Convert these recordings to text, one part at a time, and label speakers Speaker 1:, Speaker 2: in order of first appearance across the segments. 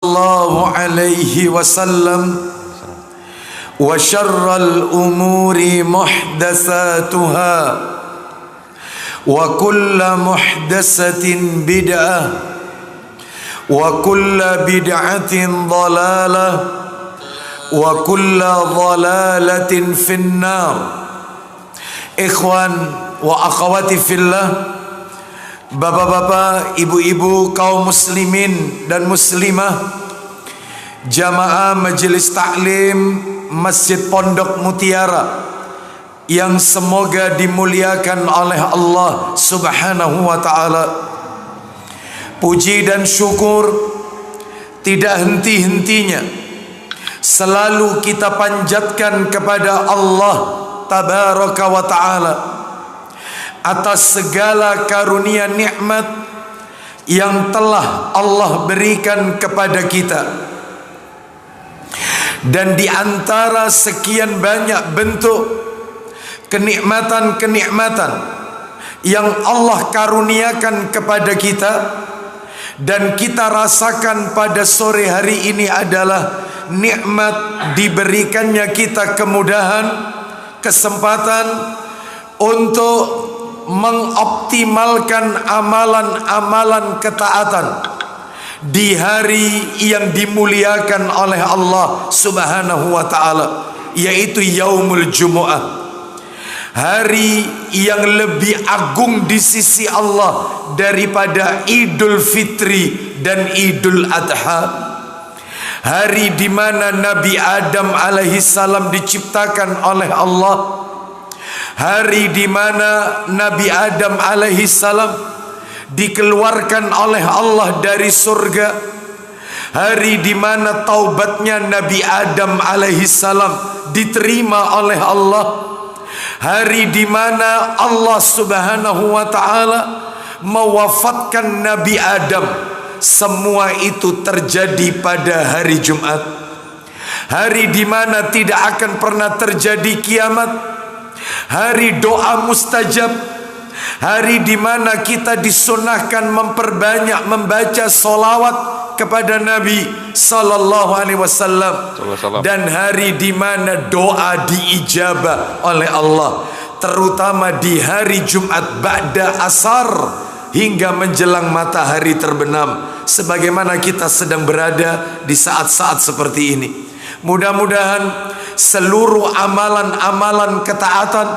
Speaker 1: الله عليه وسلم وشر الأمور محدثاتها وكل محدثة بدعة وكل بدعة ضلالة وكل ضلالة في النار. Ikhwan wa akhwati fillah, bapak-bapak, ibu-ibu, kaum muslimin dan muslimah, jamaah majelis taklim Masjid Pondok Mutiara yang semoga dimuliakan oleh Allah Subhanahu wa ta'ala. Puji dan syukur tidak henti-hentinya selalu kita panjatkan kepada Allah Tabaraka wa ta'ala atas segala karunia nikmat yang telah Allah berikan kepada kita. Dan di antara sekian banyak bentuk kenikmatan-kenikmatan yang Allah karuniakan kepada kita dan kita rasakan pada sore hari ini adalah nikmat diberikannya kita kemudahan, kesempatan untuk mengoptimalkan amalan-amalan ketaatan di hari yang dimuliakan oleh Allah Subhanahu wa ta'ala, yaitu Yaumul Jumu'ah, hari yang lebih agung di sisi Allah daripada Idul Fitri dan Idul Adha. Hari di mana Nabi Adam alaihi salam diciptakan oleh Allah. Hari di mana Nabi Adam alaihi salam dikeluarkan oleh Allah dari surga. Hari di mana taubatnya Nabi Adam alaihi salam diterima oleh Allah. Hari di mana Allah Subhanahu wa ta'ala mewafatkan Nabi Adam. Semua itu terjadi pada hari Jumat, hari di mana tidak akan pernah terjadi kiamat, hari doa mustajab, hari di mana kita disunahkan memperbanyak membaca solawat kepada Nabi sallallahu alaihi wasallam, dan hari di mana doa diijabah oleh Allah, terutama di hari Jumat ba'da asar hingga menjelang matahari terbenam, sebagaimana kita sedang berada di saat-saat seperti ini. Mudah-mudahan seluruh amalan-amalan ketaatan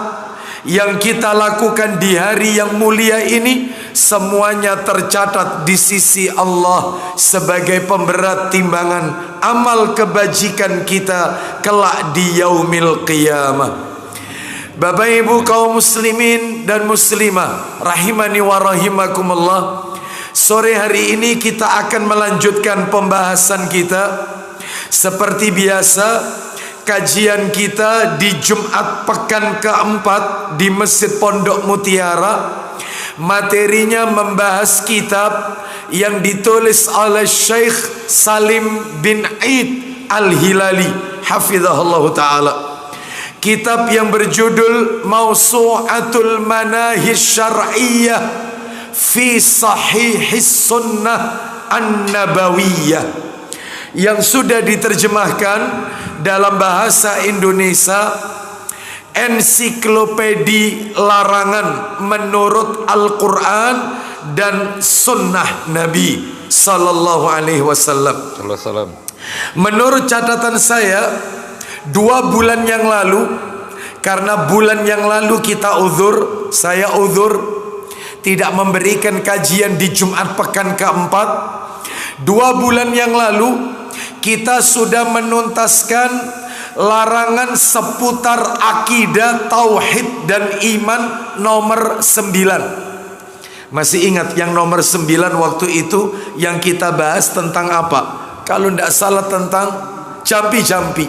Speaker 1: yang kita lakukan di hari yang mulia ini semuanya tercatat di sisi Allah sebagai pemberat timbangan amal kebajikan kita kelak di yaumil qiyamah. Bapak ibu kaum muslimin dan muslimah rahimani wa rahimakumullah, sore hari ini kita akan melanjutkan pembahasan kita. Seperti biasa, kajian kita di Jumat pekan keempat di Masjid Pondok Mutiara, materinya membahas kitab yang ditulis oleh Syekh Salim bin Aid Al-Hilali hafizahullah ta'ala. Kitab yang berjudul Mausu'atul Manahij Syar'iyyah fi Sahihis Sunnah An-Nabawiyah, yang sudah diterjemahkan dalam bahasa Indonesia Ensiklopedi Larangan Menurut Al-Quran dan Sunnah Nabi Sallallahu Alaihi Wasallam. Menurut catatan saya, 2 bulan yang lalu, karena bulan yang lalu kita uzur, saya uzur, tidak memberikan kajian di Jumat pekan keempat. 2 bulan yang lalu kita sudah menuntaskan larangan seputar akidah, tauhid dan iman nomor 9. Masih ingat yang nomor 9 waktu itu yang kita bahas tentang apa? Kalau tidak salah tentang jampi-jampi,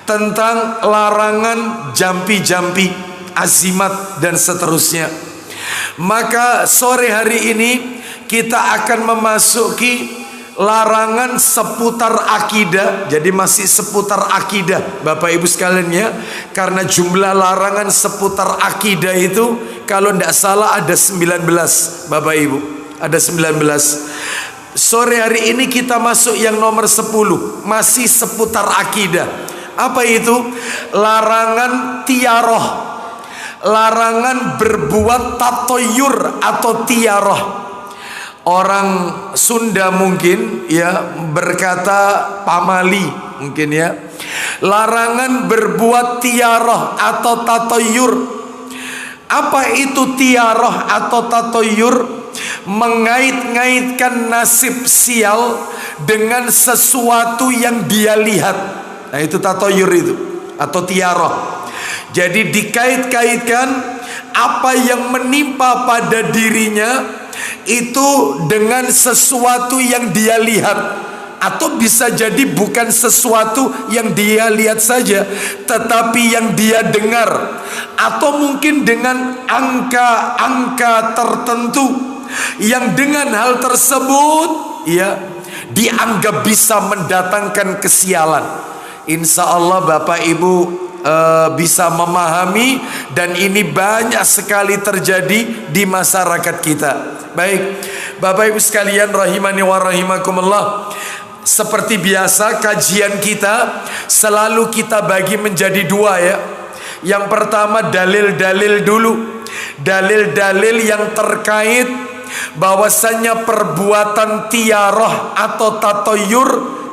Speaker 1: tentang larangan jampi-jampi, azimat dan seterusnya. Maka sore hari ini kita akan memasuki larangan seputar akidah. Jadi masih seputar akidah Bapak Ibu sekalian ya, karena jumlah larangan seputar akidah itu kalau tidak salah ada 19 Bapak Ibu, ada 19. Sore hari ini kita masuk yang nomor 10, masih seputar akidah. Apa itu? Larangan tiaroh, larangan berbuat tatoyur atau tiaroh. Orang Sunda mungkin ya berkata pamali mungkin ya. Larangan berbuat tiaroh atau tatoyur. Apa itu tiaroh atau tatoyur? Mengait-ngaitkan nasib sial dengan sesuatu yang dia lihat. Nah itu tatoyur itu atau tiaroh. Jadi dikait-kaitkan apa yang menimpa pada dirinya itu dengan sesuatu yang dia lihat, atau bisa jadi bukan sesuatu yang dia lihat saja, tetapi yang dia dengar, atau mungkin dengan angka-angka tertentu yang dengan hal tersebut ya dianggap bisa mendatangkan kesialan. Insya Allah Bapak Ibu bisa memahami, dan ini banyak sekali terjadi di masyarakat kita. Baik Bapak Ibu sekalian rahimani wa rahimakumullah, seperti biasa kajian kita selalu kita bagi menjadi dua ya. Yang pertama dalil-dalil dulu, dalil-dalil yang terkait bahwasannya perbuatan tiaroh atau tatoyur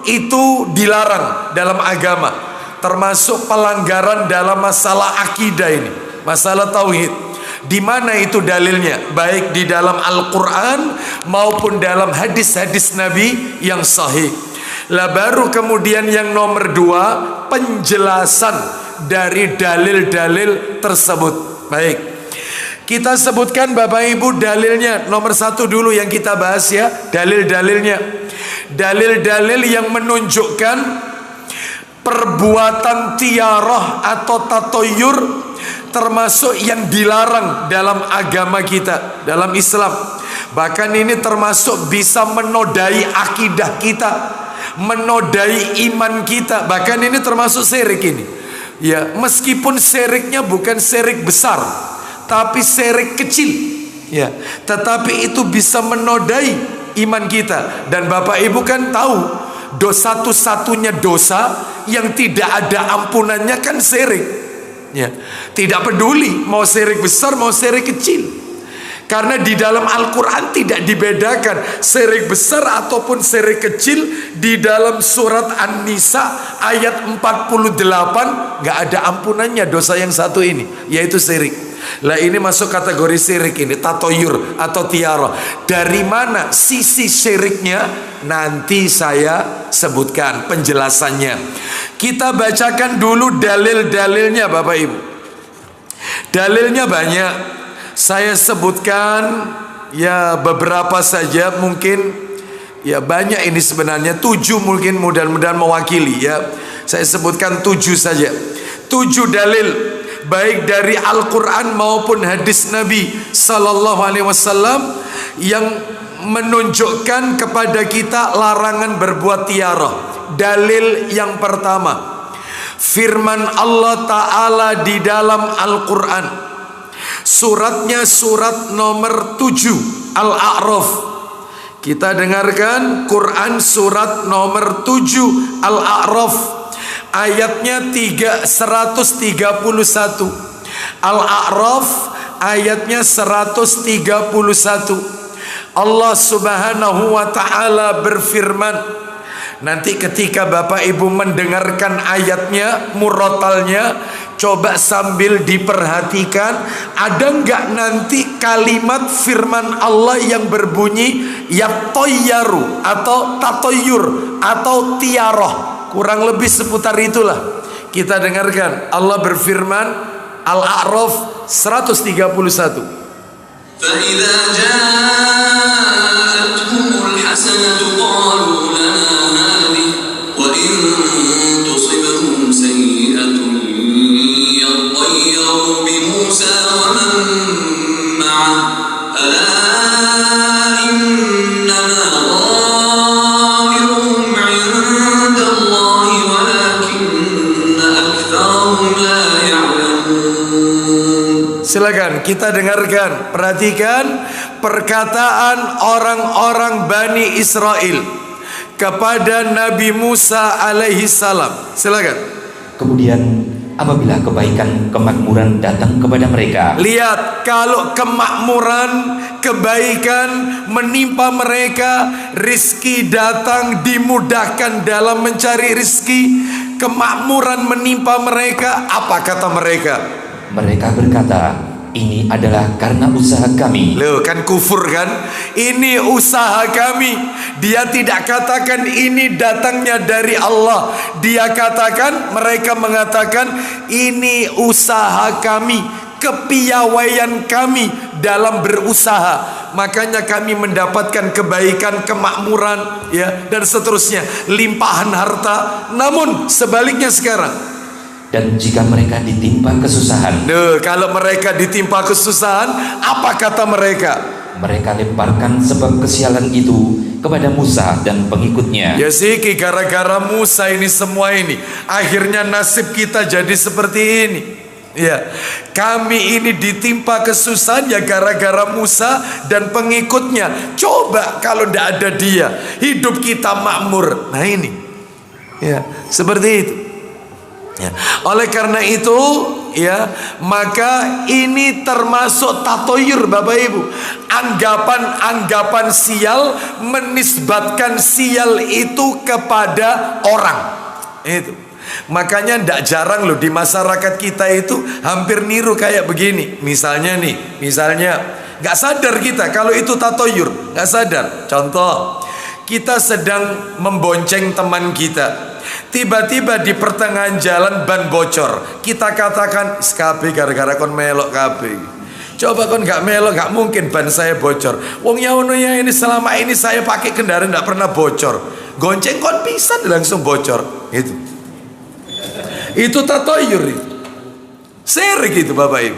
Speaker 1: itu dilarang dalam agama, termasuk pelanggaran dalam masalah akidah ini, masalah tauhid. Di mana itu dalilnya? Baik di dalam Al-Quran maupun dalam hadis-hadis Nabi yang sahih. Lah baru kemudian yang nomor dua, penjelasan dari dalil-dalil tersebut. Baik, kita sebutkan Bapak Ibu dalilnya. Nomor satu dulu yang kita bahas ya, dalil-dalilnya. Dalil-dalil yang menunjukkan perbuatan tiaroh atau tatoyur termasuk yang dilarang dalam agama kita, dalam Islam. Bahkan ini termasuk bisa menodai akidah kita, menodai iman kita. Bahkan ini termasuk syirik ini. Ya, meskipun syiriknya bukan syirik besar, tapi syirik kecil. Ya, tetapi itu bisa menodai iman kita. Dan Bapak Ibu kan tahu, satu-satunya dosa yang tidak ada ampunannya kan syirik. Ya, tidak peduli mau syirik besar mau syirik kecil, karena di dalam Al-Quran tidak dibedakan syirik besar ataupun syirik kecil. Di dalam surat An-Nisa ayat 48 gak ada ampunannya dosa yang satu ini, yaitu syirik. Lah ini masuk kategori syirik ini, tatoyur atau tiara. Dari mana sisi syiriknya? Nanti saya sebutkan penjelasannya. Kita bacakan dulu dalil-dalilnya Bapak Ibu. Dalilnya banyak. Saya sebutkan ya beberapa saja, mungkin ya banyak ini sebenarnya, 7 mungkin mudah-mudahan mewakili ya. Saya sebutkan 7 saja. 7 dalil baik dari Al-Quran maupun hadis Nabi Sallallahu Alaihi Wasallam yang menunjukkan kepada kita larangan berbuat tiara. Dalil yang pertama, firman Allah Ta'ala di dalam Al-Quran, suratnya surat nomor 7 Al-A'raf. Kita dengarkan Quran surat nomor 7 Al-A'raf, ayatnya 131. Al-A'raf ayatnya 131. Allah Subhanahu wa Ta'ala berfirman. Nanti ketika Bapak Ibu mendengarkan ayatnya, murotalnya, coba sambil diperhatikan, ada enggak nanti kalimat firman Allah yang berbunyi yatoyaru atau tatoyur atau tiaroh. Kurang lebih seputar itulah. Kita dengarkan Allah berfirman, Al-A'raf 131.
Speaker 2: فَإِذَا جَاءَتْهُمُ الْحَسَنَةُ قَالُوا لَنَا هَٰذِهِ وَإِن تُصِبْهُمْ سَيِّئَةٌ يَطَّيَّرُوا بِمُوسَىٰ وَمَن مَّعَهُ أَلَا إِنَّمَا طَائِرُهُمْ عِندَ اللَّهِ وَلَٰكِنَّ أَكْثَرَهُمْ لَا يَعْلَمُونَ.
Speaker 1: Silakan kita dengarkan, perhatikan perkataan orang-orang Bani Israel kepada Nabi Musa alaihi salam. Silakan.
Speaker 3: Kemudian apabila kebaikan kemakmuran datang kepada mereka,
Speaker 1: lihat, kalau kemakmuran, kebaikan menimpa mereka, rizki datang, dimudahkan dalam mencari rizki, kemakmuran menimpa mereka, apa kata mereka?
Speaker 3: Mereka berkata, ini adalah karena usaha kami.
Speaker 1: Loh, kan kufur kan? Ini usaha kami. Dia tidak katakan ini datangnya dari Allah. Dia katakan, mereka mengatakan ini usaha kami, kepiawaian kami dalam berusaha. Makanya kami mendapatkan kebaikan, kemakmuran, ya, dan seterusnya, limpahan harta. Namun sebaliknya sekarang,
Speaker 3: dan jika mereka ditimpa kesusahan,
Speaker 1: kalau mereka ditimpa kesusahan, apa kata mereka?
Speaker 3: Mereka lemparkan sebab kesialan itu kepada Musa dan pengikutnya.
Speaker 1: Ya sih, gara-gara Musa ini semua ini, akhirnya nasib kita jadi seperti ini. Ya, kami ini ditimpa kesusahan ya gara-gara Musa dan pengikutnya. Coba kalau tidak ada dia, hidup kita makmur. Nah ini, ya seperti itu. Ya. Oleh karena itu, ya, maka ini termasuk tatoyur, Bapak Ibu. Anggapan-anggapan sial, menisbatkan sial itu kepada orang. Itu. Makanya tidak jarang loh di masyarakat kita itu hampir niru kayak begini. Misalnya nggak sadar kita kalau itu tatoyur, nggak sadar. Contoh, kita sedang membonceng teman kita. Tiba-tiba di pertengahan jalan ban bocor. Kita katakan, "Kabeh gara-gara kon melok kabeh." Coba kon gak melok, gak mungkin ban saya bocor. Wong ya ini selama ini saya pakai kendaraan gak pernah bocor. Gonceng kon bisa langsung bocor. Itu tatoyur itu. Serik itu Bapak Ibu.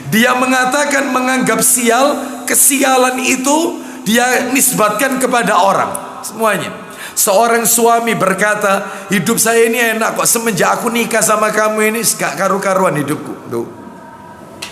Speaker 1: Dia mengatakan, menganggap sial, kesialan itu dia nisbatkan kepada orang. Semuanya. Seorang suami berkata, hidup saya ini enak kok, semenjak aku nikah sama kamu ini gak karu-karuan hidupku. Tuh.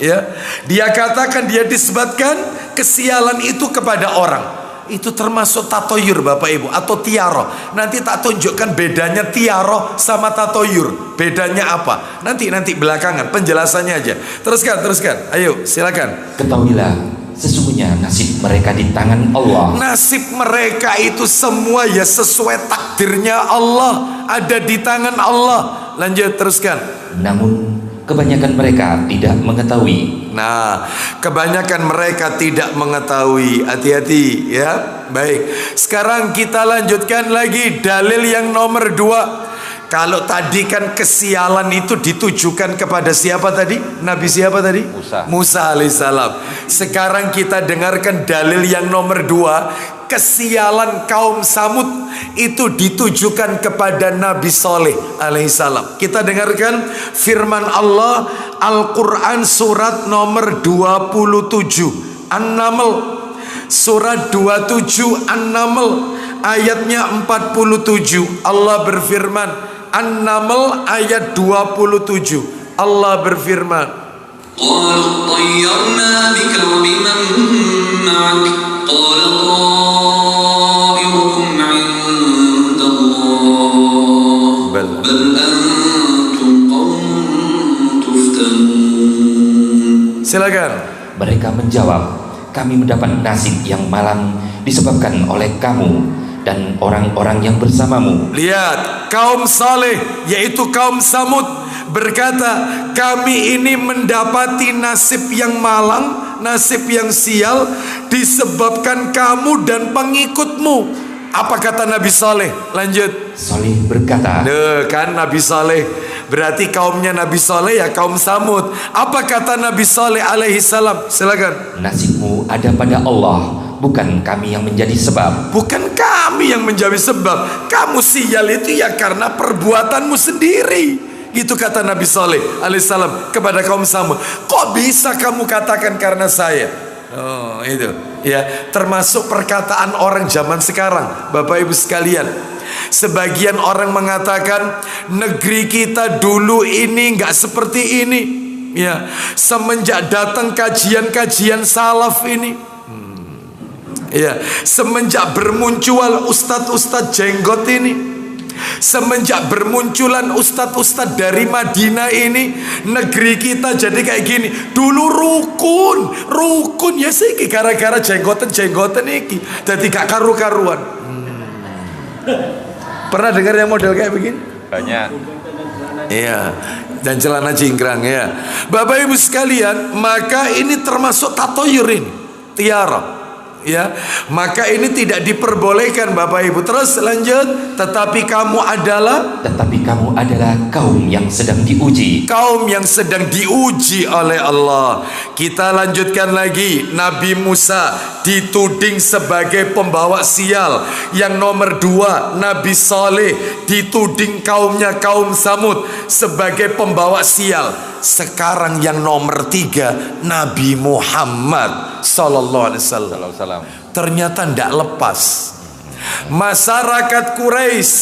Speaker 1: Ya, dia katakan, dia disebutkan kesialan itu kepada orang. Itu termasuk tatoyur Bapak Ibu, atau tiaro. Nanti tak tunjukkan bedanya tiaro sama tatoyur. Bedanya apa? Nanti belakangan penjelasannya aja. Teruskan. Ayo, silakan.
Speaker 3: Ketahuilah, sesungguhnya nasib mereka di tangan Allah.
Speaker 1: Nasib mereka itu semua ya sesuai takdirnya Allah, ada di tangan Allah. Lanjut, teruskan.
Speaker 3: Namun kebanyakan mereka tidak mengetahui.
Speaker 1: Nah, kebanyakan mereka tidak mengetahui. Hati-hati ya. Baik, sekarang kita lanjutkan lagi dalil yang nomor 2. Kalau tadi kan kesialan itu ditujukan kepada siapa tadi? Nabi siapa tadi? Musa alaihissalam. Sekarang kita dengarkan dalil yang nomor 2. Kesialan kaum Samud itu ditujukan kepada Nabi Soleh alaihissalam. Kita dengarkan firman Allah, Al-Quran surat nomor 27 An-Naml. Surat 27 An-Naml ayatnya 47. Allah berfirman, An-Naml ayat 27. Allah berfirman,
Speaker 2: قالوا طيرنا بك وبمن معك قال طائركم عند الله بل أنتم قوم تفتنون.
Speaker 1: silakan.
Speaker 3: Mereka menjawab, kami mendapat nasib yang malang disebabkan oleh kamu dan orang-orang yang bersamamu.
Speaker 1: Lihat, kaum Saleh yaitu kaum Samud berkata, kami ini mendapati nasib yang malang, nasib yang sial disebabkan kamu dan pengikutmu. Apa kata Nabi Saleh? Lanjut.
Speaker 3: Saleh berkata,
Speaker 1: kan Nabi Saleh, berarti kaumnya Nabi Saleh ya kaum Samud. Apa kata Nabi Saleh alaihi salam? Silakan.
Speaker 3: nasibmu ada pada Allah, bukan kami yang menjadi sebab.
Speaker 1: Bukan kami yang menjadi sebab. Kamu sial itu ya karena perbuatanmu sendiri. Gitu kata Nabi Saleh alaihissalam kepada kaum Samud. Kok bisa kamu katakan karena saya? Oh itu ya, termasuk perkataan orang zaman sekarang. Bapak Ibu sekalian, sebagian orang mengatakan negeri kita dulu ini nggak seperti ini. Ya, semenjak datang kajian-kajian salaf ini, Ya, semenjak bermunculan ustadz-ustadz jenggot ini, semenjak bermunculan ustadz-ustadz dari Madinah ini, negeri kita jadi kayak gini. Dulu rukun ya sih, gara-gara jenggotan iki, jadi gak karu-karuan. Pernah dengar yang model kayak begini?
Speaker 3: Banyak.
Speaker 1: Iya, dan celana cingkrang ya. Bapak Ibu sekalian, maka ini termasuk tatoyur ini, tiara. Ya, maka ini tidak diperbolehkan Bapak Ibu. Terus lanjut, tetapi kamu adalah
Speaker 3: kaum yang sedang diuji.
Speaker 1: Kaum yang sedang diuji oleh Allah. Kita lanjutkan lagi. Nabi Musa dituding sebagai pembawa sial. Yang nomor 2, Nabi Saleh dituding kaumnya kaum Samud sebagai pembawa sial. Sekarang yang nomor 3, Nabi Muhammad sallallahu alaihi wasallam. Ternyata tidak lepas. Masyarakat Quraisy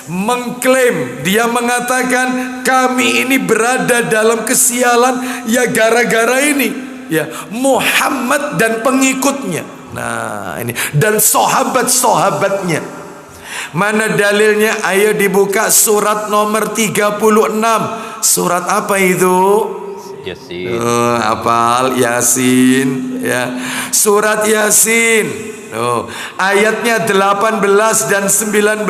Speaker 1: mengklaim, dia mengatakan kami ini berada dalam kesialan ya gara-gara ini, ya Muhammad dan pengikutnya. Nah ini, dan sahabat-sahabatnya. Mana dalilnya? Ayo dibuka surat nomor 36. Surat apa itu?
Speaker 3: Yasin.
Speaker 1: Hafal Yasin ya. Surat Yasin. Ayatnya 18 dan 19.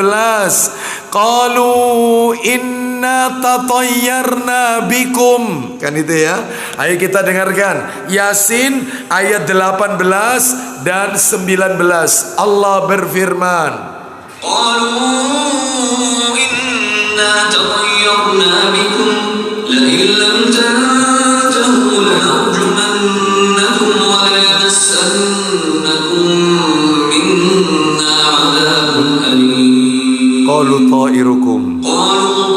Speaker 1: Qalu inna tatayyarna bikum. Kan itu ya. Ayo kita dengarkan Yasin ayat 18 dan 19. Allah berfirman,
Speaker 2: Qalu inna tatayyarna bikum لئن لم تنتهوا لنرجمنكم وليمسنكم منا عذاب أليم
Speaker 1: qalu ta'irukum
Speaker 2: قالوا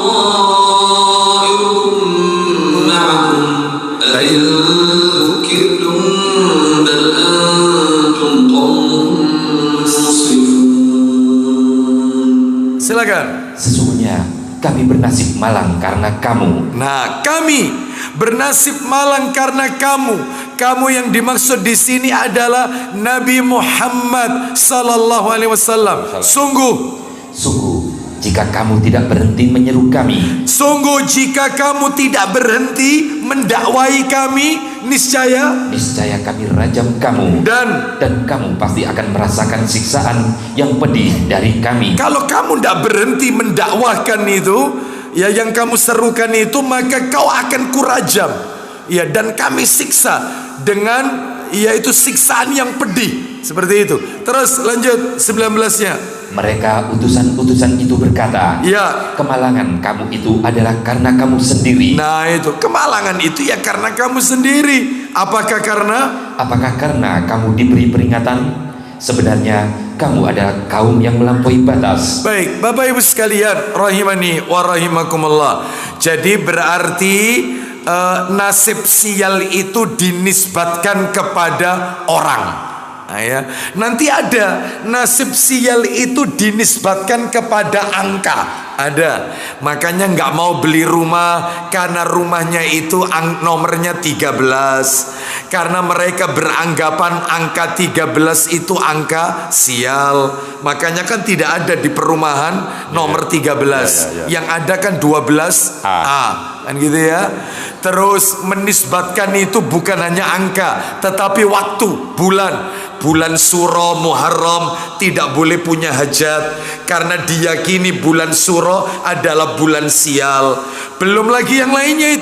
Speaker 2: طائركم معكم أئن ذكرتم بل أنتم قوم مسرفون.
Speaker 1: Silakan.
Speaker 3: Sesungguhnya kami bernasib malang karena kamu.
Speaker 1: Nah, kami bernasib malang karena kamu. Kamu yang dimaksud di sini adalah Nabi Muhammad sallallahu alaihi wasallam. Sungguh
Speaker 3: jika kamu tidak berhenti menyeru kami,
Speaker 1: sungguh jika kamu tidak berhenti mendakwai kami, niscaya
Speaker 3: kami rajam kamu, dan kamu pasti akan merasakan siksaan yang pedih dari kami.
Speaker 1: kalau kamu tidak berhenti mendakwahkan itu, ya yang kamu serukan itu, maka kau akan kurajam, ya, dan kami siksa dengan yaitu siksaan yang pedih seperti itu. Terus lanjut 19-nya.
Speaker 3: Mereka utusan-utusan itu berkata,
Speaker 1: ya,
Speaker 3: kemalangan kamu itu adalah karena kamu sendiri.
Speaker 1: Nah itu, kemalangan itu ya karena kamu sendiri. Apakah karena
Speaker 3: kamu diberi peringatan? Sebenarnya kamu adalah kaum yang melampaui batas.
Speaker 1: Baik, Bapak Ibu sekalian, rahimani wa rahimakumullah. Jadi berarti nasib sial itu dinisbatkan kepada orang. Nah, ya. Nanti ada nasib sial itu dinisbatkan kepada angka. Ada. Makanya nggak mau beli rumah karena rumahnya itu nomornya 13. Karena mereka beranggapan angka 13 itu angka sial. Makanya kan tidak ada di perumahan nomor 13. Yang ada kan 12A. Kan gitu ya. Terus menisbatkan itu bukan hanya angka, tetapi waktu, bulan Suro Muharram tidak boleh punya hajat karena diyakini bulan Suro adalah bulan sial. Belum lagi yang lainnya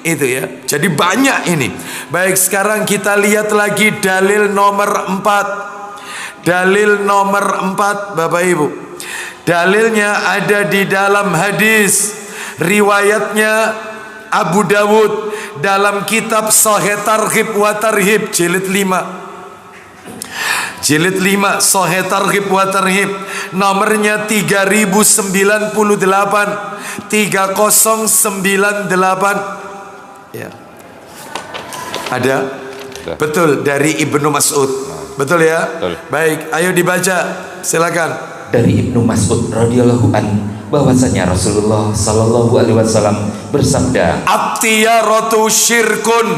Speaker 1: itu ya. Jadi banyak ini. Baik, sekarang kita lihat lagi dalil nomor 4. Dalil nomor 4 Bapak Ibu. Dalilnya ada di dalam hadis riwayatnya Abu Dawud dalam kitab Sahih Targhib wa Tarhib jilid 5. Jilid 5 Sahih Targhib wa Tarhib nomornya 3098 3098. Ya. Ada? Betul, dari Ibnu Mas'ud. Betul ya?
Speaker 3: Betul.
Speaker 1: Baik, ayo dibaca. Silakan.
Speaker 3: Dari Ibnu Mas'ud radhiyallahu an bahwasanya Rasulullah sallallahu alaihi wasallam bersabda,
Speaker 1: At-tiyaratu syirkun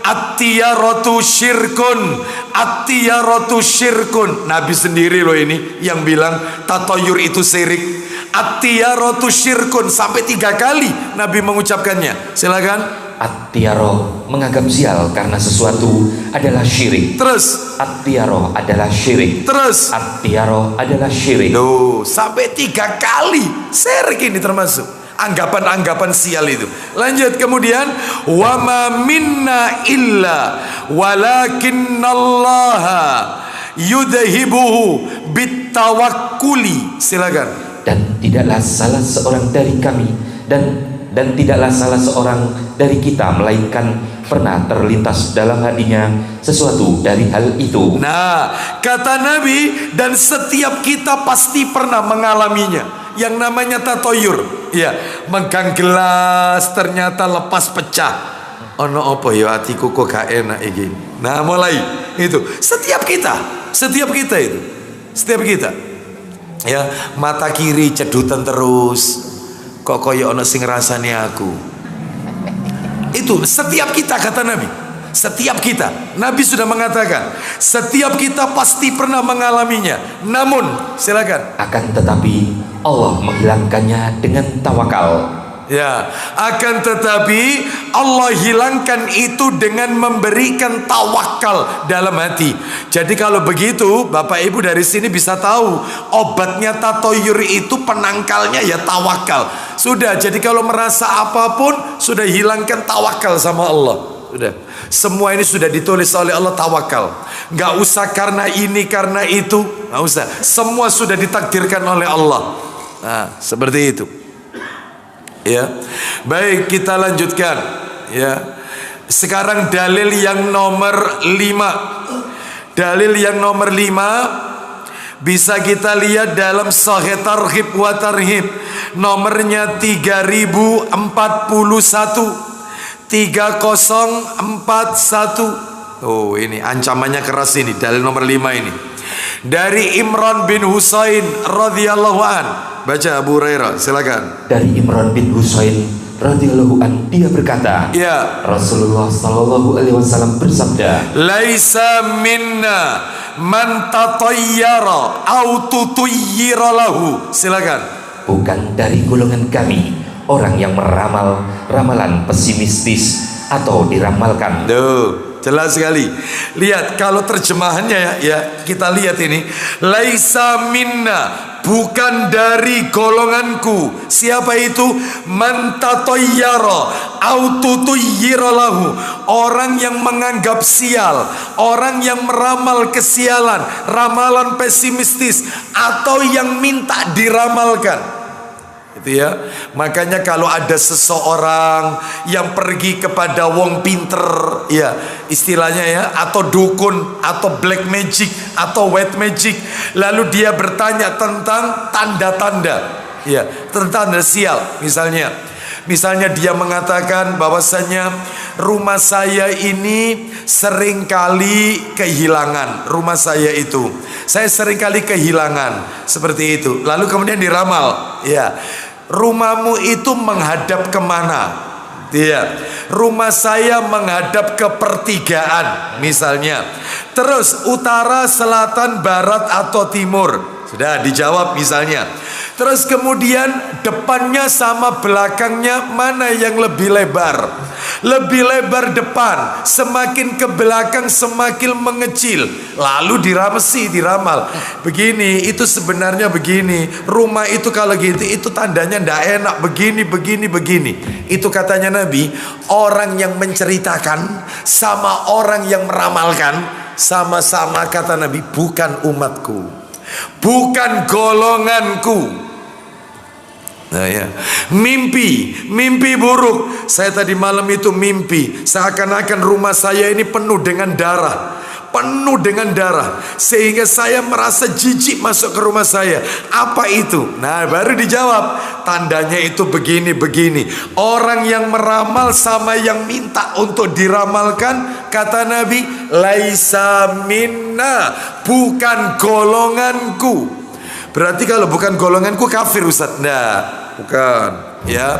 Speaker 1: at-tiyaratu syirkun, at-tiyaratu syirkun. Nabi sendiri loh ini yang bilang tatoyur itu syirik. At-tiyaratu syirkun, sampai 3 kali Nabi mengucapkannya. Silakan.
Speaker 3: At-tiyaro, menganggap sial karena sesuatu adalah syirik.
Speaker 1: Terus.
Speaker 3: At-tiyaro adalah syirik.
Speaker 1: Terus.
Speaker 3: At-tiyaro adalah syirik.
Speaker 1: Loh, sampai 3 kali syirik ini termasuk anggapan-anggapan sial itu. Lanjut kemudian, wa ma minna illa walakinnallaha yudhibuhu bitawakkuli. Silakan.
Speaker 3: Dan tidaklah salah seorang dari kami dan tidaklah salah seorang dari kita melainkan pernah terlintas dalam hatinya sesuatu dari hal itu.
Speaker 1: Nah, kata Nabi, dan setiap kita pasti pernah mengalaminya, yang namanya tatoyur. Ya, megang gelas ternyata lepas pecah. Ono apa ya hatiku kok gak enak iki. Nah, mulai itu. Setiap kita itu. Setiap kita. Ya, mata kiri cedutan terus. Kok koyo ono sing ngrasani aku. Itu setiap kita, kata Nabi. Setiap kita. Nabi sudah mengatakan, setiap kita pasti pernah mengalaminya. Namun, silakan.
Speaker 3: Akan tetapi Allah menghilangkannya dengan tawakal.
Speaker 1: Ya, akan tetapi Allah hilangkan itu dengan memberikan tawakal dalam hati. Jadi kalau begitu, Bapak Ibu dari sini bisa tahu obatnya tatoyur itu penangkalnya ya tawakal. Sudah, jadi kalau merasa apapun sudah hilangkan tawakal sama Allah. Sudah, semua ini sudah ditulis oleh Allah tawakal. Nggak usah karena ini karena itu, nggak usah. Semua sudah ditakdirkan oleh Allah. Nah, seperti itu. Ya, baik, kita lanjutkan. Ya, sekarang dalil yang nomor 5. Dalil yang nomor 5 bisa kita lihat dalam Sahih Targhib wa Tarhib, nomornya 3041. 3041. Oh, ini ancamannya keras ini, dalil nomor 5 ini. Dari Imran bin Husain radhiyallahu an. Baca Abu Hurairah, silakan.
Speaker 3: Dari Imran bin Husain radhiyallahu an, dia berkata,
Speaker 1: ya,
Speaker 3: Rasulullah sallallahu alaihi wasallam bersabda,
Speaker 1: laisa minna man tatayyara au tutuyyira lahu. Silakan.
Speaker 3: Bukan dari golongan kami orang yang meramal ramalan pesimistis atau diramalkan.
Speaker 1: Duh, jelas sekali. Lihat kalau terjemahannya ya kita lihat ini. Laisa minna, bukan dari golonganku. Siapa itu? Man tatayyara au tutuyyira lahu. Orang yang menganggap sial, orang yang meramal kesialan, ramalan pesimistis, atau yang minta diramalkan. Itu ya. Makanya kalau ada seseorang yang pergi kepada wong pinter, ya istilahnya ya, atau dukun, atau black magic, atau white magic, lalu dia bertanya tentang tanda-tanda, ya, tentang tanda sial. Misalnya dia mengatakan bahwasanya rumah saya ini seringkali kehilangan. Rumah saya itu, saya seringkali kehilangan, seperti itu. Lalu kemudian diramal, ya, rumahmu itu menghadap kemana? Iya, rumah saya menghadap ke pertigaan misalnya. Terus utara, selatan, barat atau timur. Sudah dijawab misalnya. Terus kemudian depannya sama belakangnya mana yang lebih lebar? Lebih lebar depan, semakin ke belakang semakin mengecil. Lalu diramal. Begini, itu sebenarnya begini. Rumah itu kalau gitu itu tandanya ndak enak, begini. Itu katanya Nabi, orang yang menceritakan sama orang yang meramalkan sama-sama, kata Nabi, bukan umatku, bukan golonganku. Nah ya, mimpi buruk. Saya tadi malam itu mimpi seakan-akan rumah saya ini penuh dengan darah, sehingga saya merasa jijik masuk ke rumah saya. Apa itu? Nah, baru dijawab, tandanya itu begini. Orang yang meramal sama yang minta untuk diramalkan, kata Nabi, laisa minna, bukan golonganku. Berarti kalau bukan golonganku kafir, Ustaz? Nah, bukan, ya.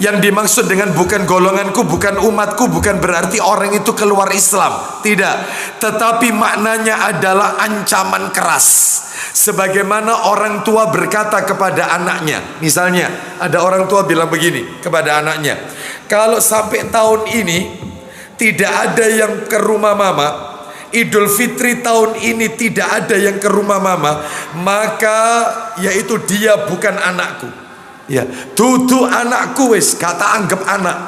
Speaker 1: Yang dimaksud dengan bukan golonganku, bukan umatku, bukan berarti orang itu keluar Islam, tidak. Tetapi maknanya adalah ancaman keras. Sebagaimana orang tua berkata kepada anaknya, misalnya ada orang tua bilang begini kepada anaknya, kalau sampai tahun ini tidak ada yang ke rumah mama, Idul Fitri tahun ini tidak ada yang ke rumah mama, maka yaitu dia bukan anakku. Ya, dudu anakku wis, kata anggap anak.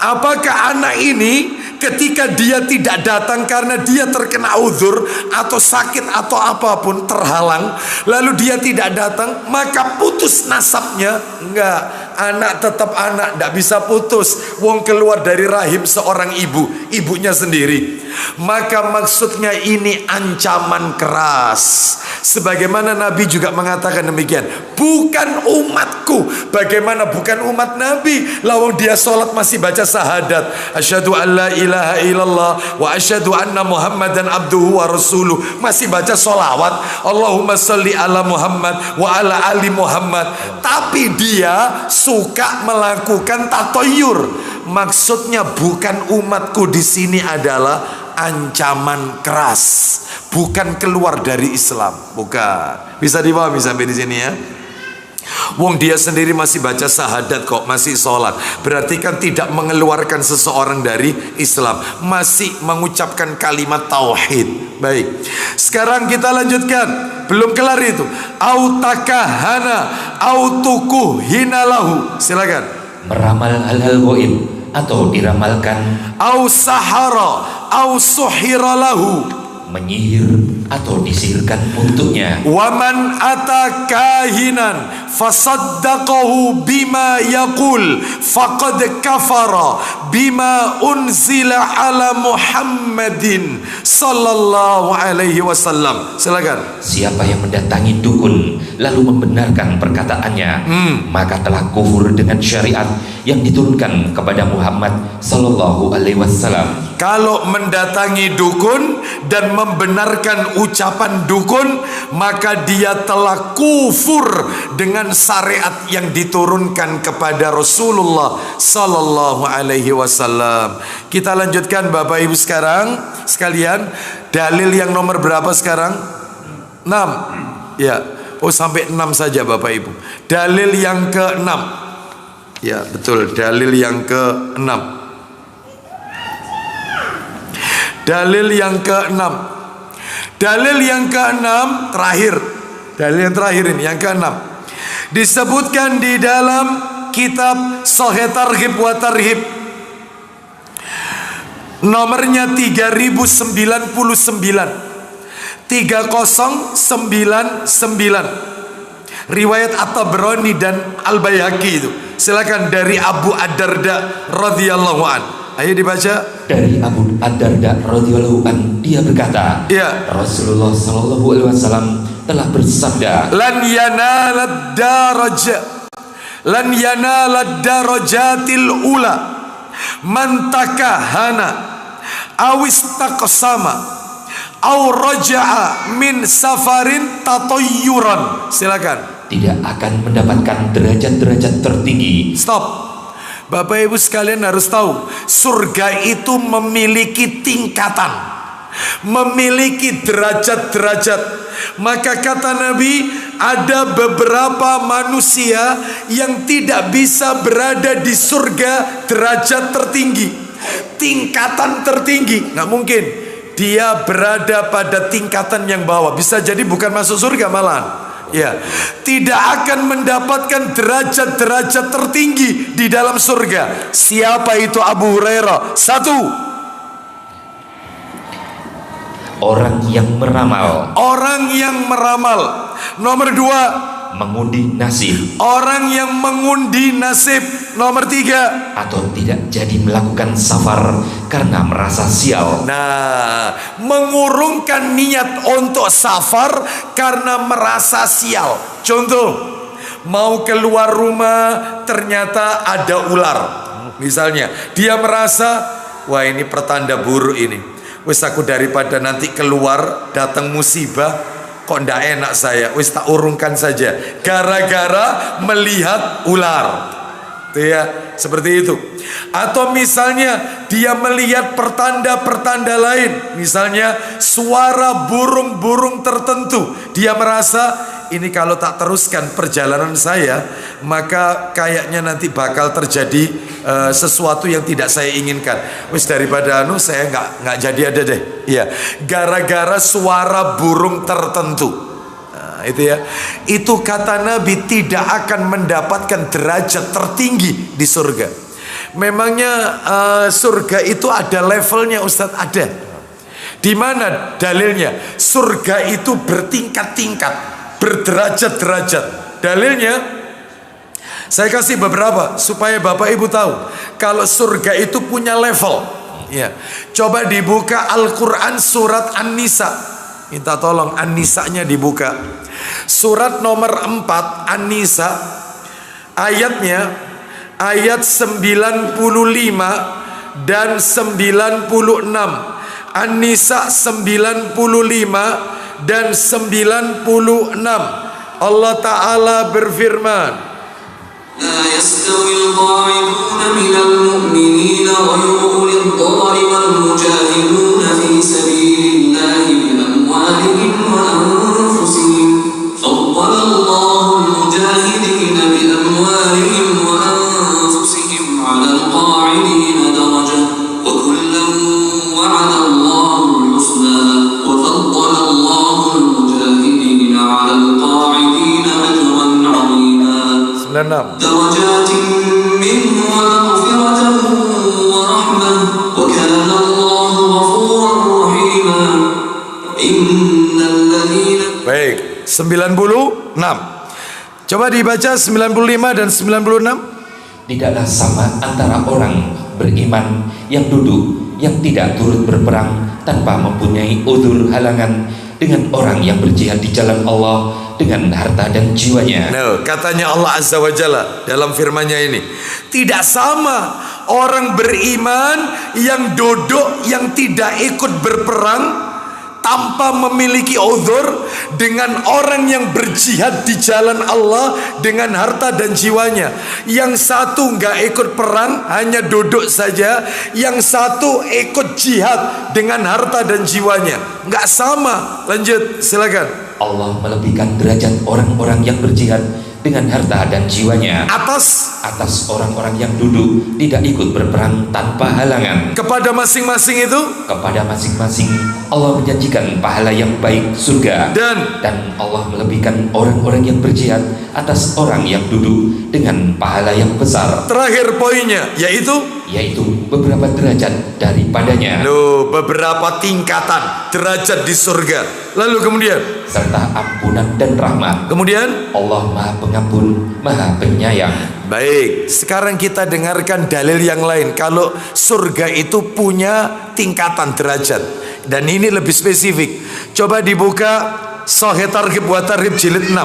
Speaker 1: Apakah anak ini ketika dia tidak datang karena dia terkena uzur atau sakit atau apapun terhalang, lalu dia tidak datang, maka putus nasabnya? Enggak, anak tetap anak, tidak bisa putus. Wong keluar dari rahim seorang ibu, ibunya sendiri. Maka maksudnya ini ancaman keras. Sebagaimana Nabi juga mengatakan demikian, bukan umatku. Bagaimana bukan umat Nabi? Lawang dia sholat masih baca syahadat, asyhadu an la ilaha illallah wa asyhadu anna muhammadan abduhu wa rasuluh, masih baca sholawat, Allahumma salli ala Muhammad wa ala ali Muhammad, tapi dia suka melakukan tatoyur. Maksudnya bukan umatku di sini adalah ancaman keras, bukan keluar dari Islam, bukan. Bisa dipahami sampai di sini ya? Wong dia sendiri masih baca syahadat kok, masih sholat, berarti kan tidak mengeluarkan seseorang dari Islam, masih mengucapkan kalimat tauhid. Baik, sekarang kita lanjutkan, belum kelar itu. Autakahana autukuhinalahu, silakan.
Speaker 3: Meramal hal-hal goib atau diramalkan.
Speaker 1: Au sahara au suhiralahu,
Speaker 3: menyihir atau disihirkan untuknya.
Speaker 1: Waman ata kahinan fasaddaqahu bima yaqul faqad kafara bima unzila ala Muhammadin sallallahu alaihi wasallam. Silakan.
Speaker 3: Siapa yang mendatangi dukun lalu membenarkan perkataannya, maka telah kufur dengan syariat yang diturunkan kepada Muhammad sallallahu alaihi wasallam.
Speaker 1: Kalau mendatangi dukun dan membenarkan ucapan dukun, maka dia telah kufur dengan syariat yang diturunkan kepada Rasulullah sallallahu alaihi wasallam. Kita lanjutkan Bapak Ibu sekalian, dalil yang nomor berapa sekarang? 6. Ya. Oh, sampai 6 saja Bapak Ibu. Dalil yang ke-6. Ya, betul, dalil yang ke-6. Dalil yang ke-6. Dalil yang ke-6 terakhir. Dalil yang terakhir ini, yang ke-6. Disebutkan di dalam kitab Sahih Targhib wa Tarhib. Nomornya 3099. 3099. Riwayat At-Tabrani dan Al-Baihaqi itu. Silakan dari Abu Ad-Darda radhiyallahu an. Ayo dibaca.
Speaker 3: Dari Abu Ad-Darda radhiyallahu an, dia berkata,
Speaker 1: ya,
Speaker 3: Rasulullah sallallahu alaihi wasallam telah bersabda, lan yanalad darajatil ula man takahana awistaqsama aw raja'a min safarin tatayyuran. Silakan. Tidak akan mendapatkan derajat-derajat tertinggi.
Speaker 1: Stop. Bapak Ibu sekalian harus tahu, surga itu memiliki tingkatan, memiliki derajat-derajat. Maka kata Nabi, ada beberapa manusia yang tidak bisa berada di surga derajat tertinggi, tingkatan tertinggi. Nggak mungkin dia berada pada tingkatan yang bawah, bisa jadi bukan masuk surga malahan. Ya, tidak akan mendapatkan derajat-derajat tertinggi di dalam surga. Siapa itu Abu Hurairah? 1.
Speaker 3: Orang yang meramal.
Speaker 1: Orang yang meramal. Nomor 2.
Speaker 3: Mengundi nasib.
Speaker 1: Orang yang mengundi nasib. Nomor 3.
Speaker 3: Atau tidak jadi melakukan safar karena merasa sial.
Speaker 1: Nah, mengurungkan niat untuk safar karena merasa sial. Contoh, mau keluar rumah ternyata ada ular. Misalnya, dia merasa, wah ini pertanda buruk ini. Wes aku daripada nanti keluar datang musibah, kok ndak enak saya, wis tak urungkan saja gara-gara melihat ular. Itu ya, seperti itu. Atau misalnya dia melihat pertanda-pertanda lain, misalnya suara burung-burung tertentu, dia merasa ini kalau tak teruskan perjalanan saya, maka kayaknya nanti bakal terjadi sesuatu yang tidak saya inginkan. Wis daripada saya nggak jadi ada deh. Iya, gara-gara suara burung tertentu. Itu ya, itu kata Nabi tidak akan mendapatkan derajat tertinggi di surga. Memangnya surga itu ada levelnya, Ustadz? Ada. Di mana dalilnya? Surga itu bertingkat-tingkat, berderajat-derajat. Dalilnya saya kasih beberapa supaya Bapak Ibu tahu kalau surga itu punya level. Ya, coba dibuka Al-Quran surat An-Nisa. Minta tolong An-Nisa'nya dibuka. Surat nomor 4 An-Nisa, ayatnya ayat 95 dan 96. An-Nisa 95 dan 96. Allah Ta'ala berfirman,
Speaker 2: لا يستوي القاعدون من المؤمنين غير أولي الضرر والمجاهدون في سبيل الله بأموالهم وأنفسهم فضل الله المجاهدين بأموالهم وأنفسهم على القاعدين درجة وكلا وعد الله الحسنى وفضل الله المجاهدين على القاعدين أجرا عظيما درجات منه ومغفرة ورحمة وكان الله غفورا رحيما إن الذين.
Speaker 1: Baik, 96. Coba dibaca 95 dan 96.
Speaker 3: Tidaklah sama antara orang beriman yang duduk, yang tidak turut berperang tanpa mempunyai udzur halangan, dengan orang yang berjihad di jalan Allah dengan harta dan jiwanya.
Speaker 1: Nah, katanya Allah Azza wa Jalla dalam firman-Nya ini, tidak sama orang beriman yang duduk, yang tidak ikut berperang tanpa memiliki uzur, dengan orang yang berjihad di jalan Allah dengan harta dan jiwanya. Yang satu nggak ikut perang, hanya duduk saja. Yang satu ikut jihad dengan harta dan jiwanya. Nggak sama. Lanjut, silakan.
Speaker 3: Allah melebihkan derajat orang-orang yang berjihad dengan harta dan jiwanya atas orang-orang yang duduk tidak ikut berperang tanpa halangan.
Speaker 1: Kepada masing-masing itu,
Speaker 3: kepada masing-masing Allah menjanjikan pahala yang baik, surga. Dan Allah melebihkan orang-orang yang berjihad atas orang yang duduk dengan pahala yang besar.
Speaker 1: Terakhir poinnya yaitu
Speaker 3: beberapa derajat daripadanya.
Speaker 1: Loh, beberapa tingkatan derajat di surga. Lalu kemudian
Speaker 3: serta ampunan dan rahmat.
Speaker 1: Kemudian
Speaker 3: Allah Maha Pengampun, Maha Penyayang.
Speaker 1: Baik, sekarang kita dengarkan dalil yang lain. Kalau surga itu punya tingkatan derajat, dan ini lebih spesifik. Coba dibuka Sahih Targhib wa Tarhib jilid 6.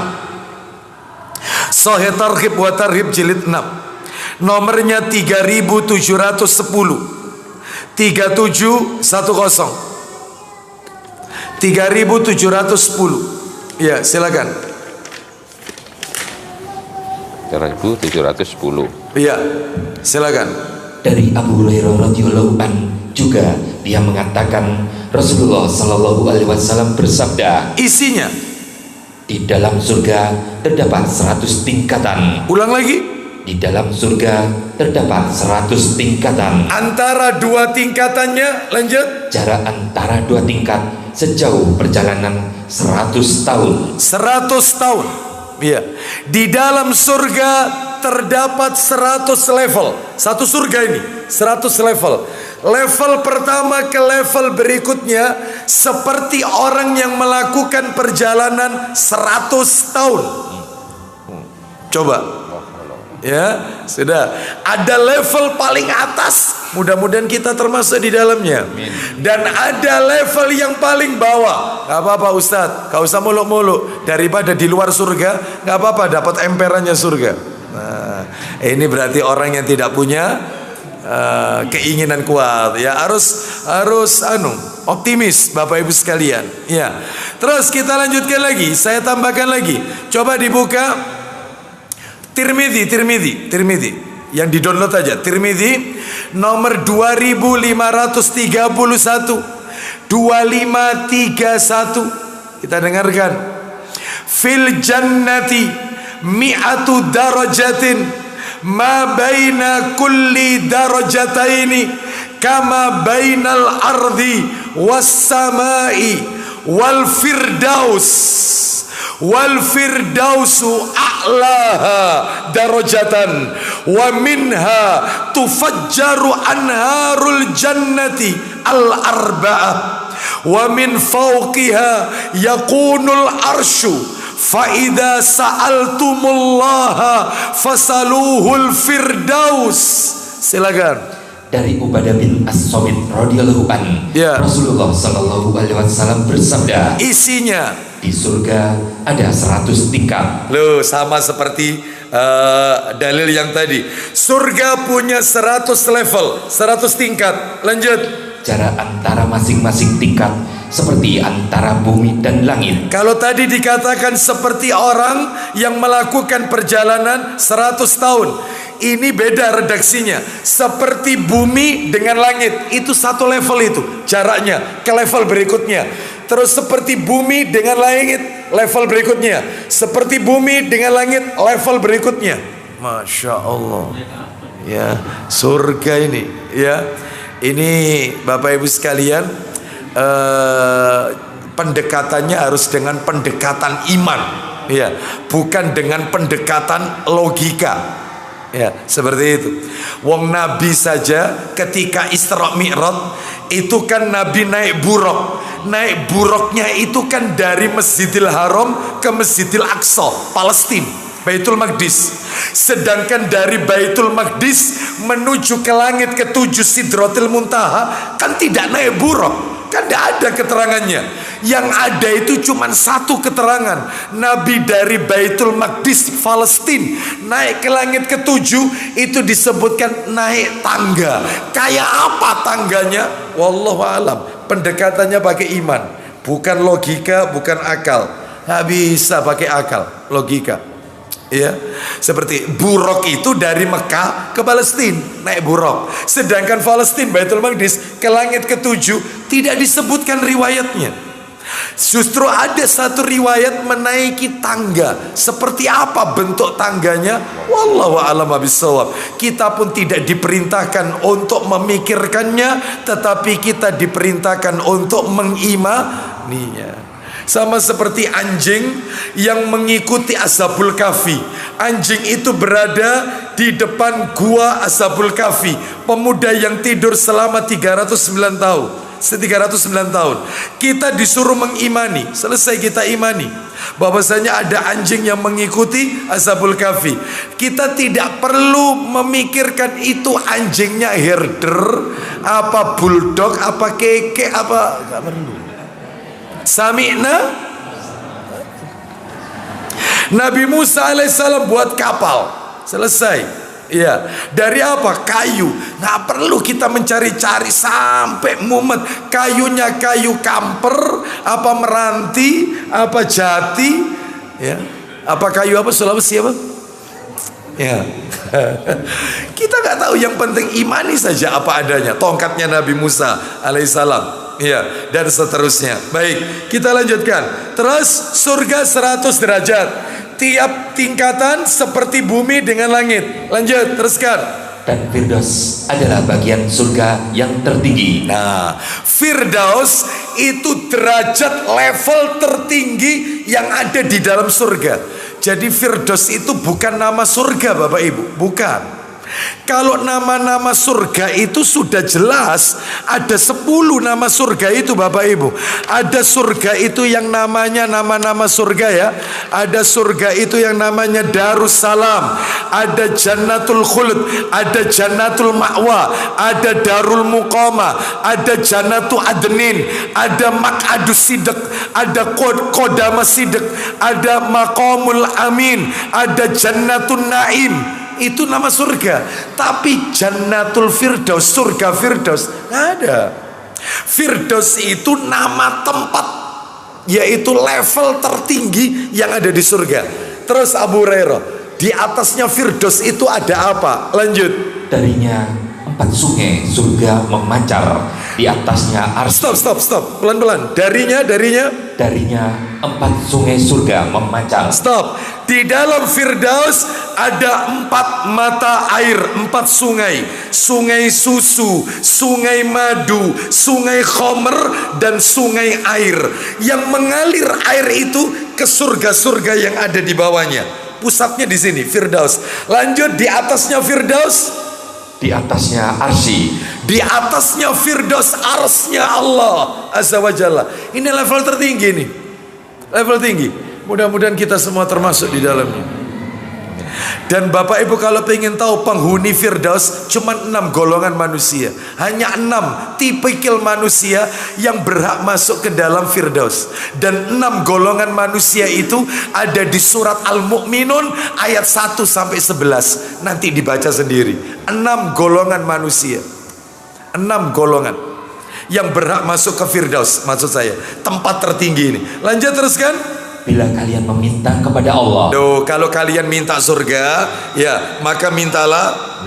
Speaker 1: Sahih Targhib wa Tarhib jilid 6. Nomornya 3710. 3710. 3710. Ya, silakan.
Speaker 3: 3710.
Speaker 1: Iya, silakan.
Speaker 3: Dari Abu Hurairah radhiyallahu an juga dia mengatakan Rasulullah sallallahu alaihi wasallam bersabda,
Speaker 1: isinya
Speaker 3: di dalam surga terdapat 100 tingkatan.
Speaker 1: Ulang lagi.
Speaker 3: Di dalam surga terdapat 100 tingkatan.
Speaker 1: Antara dua tingkatannya, lanjut.
Speaker 3: Jarak antara dua tingkat sejauh perjalanan 100 tahun.
Speaker 1: 100 tahun. Iya. Di dalam surga terdapat 100 level. Satu surga ini 100 level. Level pertama ke level berikutnya seperti orang yang melakukan perjalanan 100 tahun. Coba. Ya, sudah. Ada level paling atas. Mudah-mudahan kita termasuk di dalamnya. Dan ada level yang paling bawah. Gak apa-apa Ustadz, gak usah muluk-muluk. Daripada di luar surga, gak apa-apa dapat emperannya surga. Nah, ini berarti orang yang tidak punya keinginan kuat. Ya, harus optimis Bapak Ibu sekalian. Ya. Terus kita lanjutkan lagi, saya tambahkan lagi. Coba dibuka Tirmidzi. Yang di download aja. Tirmidzi nomor 2531. 2531. Kita dengarkan. Fil jannati mi'atu darajatin ma baina kulli darajataini kama bainal ardi was samai wal firdausu a'laha darajatan wa minha tufajjaru anharul jannati al arba'ah wa min fawqiha yakunul arsyu fa idza sa'altumullaha fasaluhul firdaus. Silakan.
Speaker 3: Dari Ubadah bin As-Samit radhiyallahu an, Rasulullah sallallahu alaihi wasallam bersabda,
Speaker 1: isinya
Speaker 3: di surga ada 100 tingkat.
Speaker 1: Loh, sama seperti dalil yang tadi. Surga punya 100 level, 100 tingkat. Lanjut.
Speaker 3: Jarak antara masing-masing tingkat seperti antara bumi dan langit.
Speaker 1: Kalau tadi dikatakan seperti orang yang melakukan perjalanan 100 tahun, ini beda redaksinya. Seperti bumi dengan langit, itu satu level itu jaraknya ke level berikutnya. Terus seperti bumi dengan langit, level berikutnya. Seperti bumi dengan langit, level berikutnya. Masya Allah. Ya, surga ini, ya. Ini Bapak Ibu sekalian, pendekatannya harus dengan pendekatan iman, ya, bukan dengan pendekatan logika. Ya, seperti itu. Wong Nabi saja ketika Isra Mi'raj itu kan Nabi naik buruk. Naik buruknya itu kan dari Masjidil Haram ke Masjidil Aqsa, Palestina, Baitul Maqdis. Sedangkan dari Baitul Maqdis menuju ke langit ke-7 Sidratil Muntaha kan tidak naik buruk, kan tidak ada keterangannya. Yang ada itu cuma satu keterangan, Nabi dari Baitul Maqdis Palestina naik ke langit ke-7 itu disebutkan naik tangga. Kayak apa tangganya? Wallahu alam. Pendekatannya pakai iman, bukan logika, bukan akal. Nggak bisa pakai akal, logika. Ya, seperti buruk itu dari Mekah ke Palestina naik buruk. Sedangkan Palestina Baitul Maqdis ke langit ke-7 tidak disebutkan riwayatnya. Justru ada satu riwayat menaiki tangga. Seperti apa bentuk tangganya? Wallahu a'lam bishawab. Kita pun tidak diperintahkan untuk memikirkannya, tetapi kita diperintahkan untuk mengimaninya. Sama seperti anjing yang mengikuti Ashabul Kahfi. Anjing itu berada di depan gua Ashabul Kahfi, pemuda yang tidur selama 309 tahun. 309 tahun. Kita disuruh mengimani. Selesai kita imani bahwasanya ada anjing yang mengikuti Ashabul Kahfi. Kita tidak perlu memikirkan itu anjingnya herder, apa bulldog, apa keke, apa, enggak perlu. Sami'na. Nabi Musa alaihissalam buat kapal, selesai. Ya, dari apa? Kayu. Nggak perlu kita mencari-cari sampai mumet. Kayunya kayu kamper, apa meranti, apa jati, ya. Apa kayu apa Sulawesi apa? Ya. Kita nggak tahu, yang penting imani saja apa adanya. Tongkatnya Nabi Musa alaihissalam, ya, dan seterusnya. Baik, kita lanjutkan. Terus surga 100 derajat. Tiap tingkatan seperti bumi dengan langit. Lanjut, teruskan.
Speaker 3: Dan Firdaus adalah bagian surga yang tertinggi.
Speaker 1: Nah, Firdaus itu derajat level tertinggi yang ada di dalam surga. Jadi Firdaus itu bukan nama surga Bapak Ibu, bukan. Kalau nama-nama surga itu sudah jelas, ada 10 nama surga itu Bapak Ibu. Ada surga itu yang namanya nama-nama surga, ya. Ada surga itu yang namanya Darussalam, ada Jannatul Khuld, ada Jannatul Ma'wa, ada Darul Muqamah, ada Jannatul Adnin, ada Maq'adus Sidq, ada Qodama Sidq, ada Maqamul Amin, ada Jannatul Naim. Itu nama surga. Tapi Jannatul Firdaus, surga Firdaus, nggak ada. Firdaus itu nama tempat. yaitu level tertinggi yang ada di surga. Terus Abu Hurairah, di atasnya Firdaus itu ada apa? Lanjut.
Speaker 3: Darinya 4 sungai surga memancar, di atasnya arsy.
Speaker 1: Stop, pelan-pelan. Darinya
Speaker 3: 4 sungai surga memancar.
Speaker 1: Stop. Di dalam Firdaus ada 4 mata air, 4 sungai. Sungai susu, sungai madu, sungai khomer, dan sungai air. Yang mengalir air itu ke surga-surga yang ada di bawahnya. Pusatnya di sini, Firdaus. Lanjut, di atasnya Firdaus,
Speaker 3: di atasnya arsy.
Speaker 1: di atasnya Firdaus, arsnya Allah Azza wa Jalla. Ini level tertinggi nih, level tinggi. Mudah-mudahan kita semua termasuk di dalamnya. Dan Bapak Ibu kalau pengen tahu penghuni Firdaus, cuma 6 golongan manusia. Hanya 6 tipikal manusia yang berhak masuk ke dalam Firdaus. Dan 6 golongan manusia itu ada di surat Al-Mu'minun ayat 1 sampai 11. Nanti dibaca sendiri. 6 golongan manusia, 6 golongan yang berhak masuk ke Firdaus, maksud saya tempat tertinggi ini. Lanjut teruskan.
Speaker 3: Bila kalian meminta kepada Allah,
Speaker 1: kalau kalian minta surga, ya maka mintalah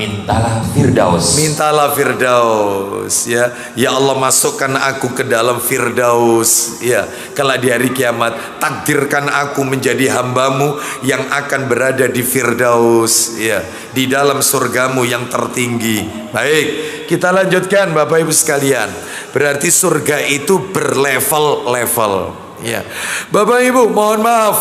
Speaker 3: Firdaus.
Speaker 1: Mintalah Firdaus, ya. Ya Allah, masukkan aku ke dalam Firdaus, ya. Kelak di hari kiamat, takdirkan aku menjadi hambamu yang akan berada di Firdaus, ya, di dalam surgamu yang tertinggi. Baik, kita lanjutkan Bapak Ibu sekalian. Berarti surga itu berlevel-level. Ya, Bapak Ibu, mohon maaf.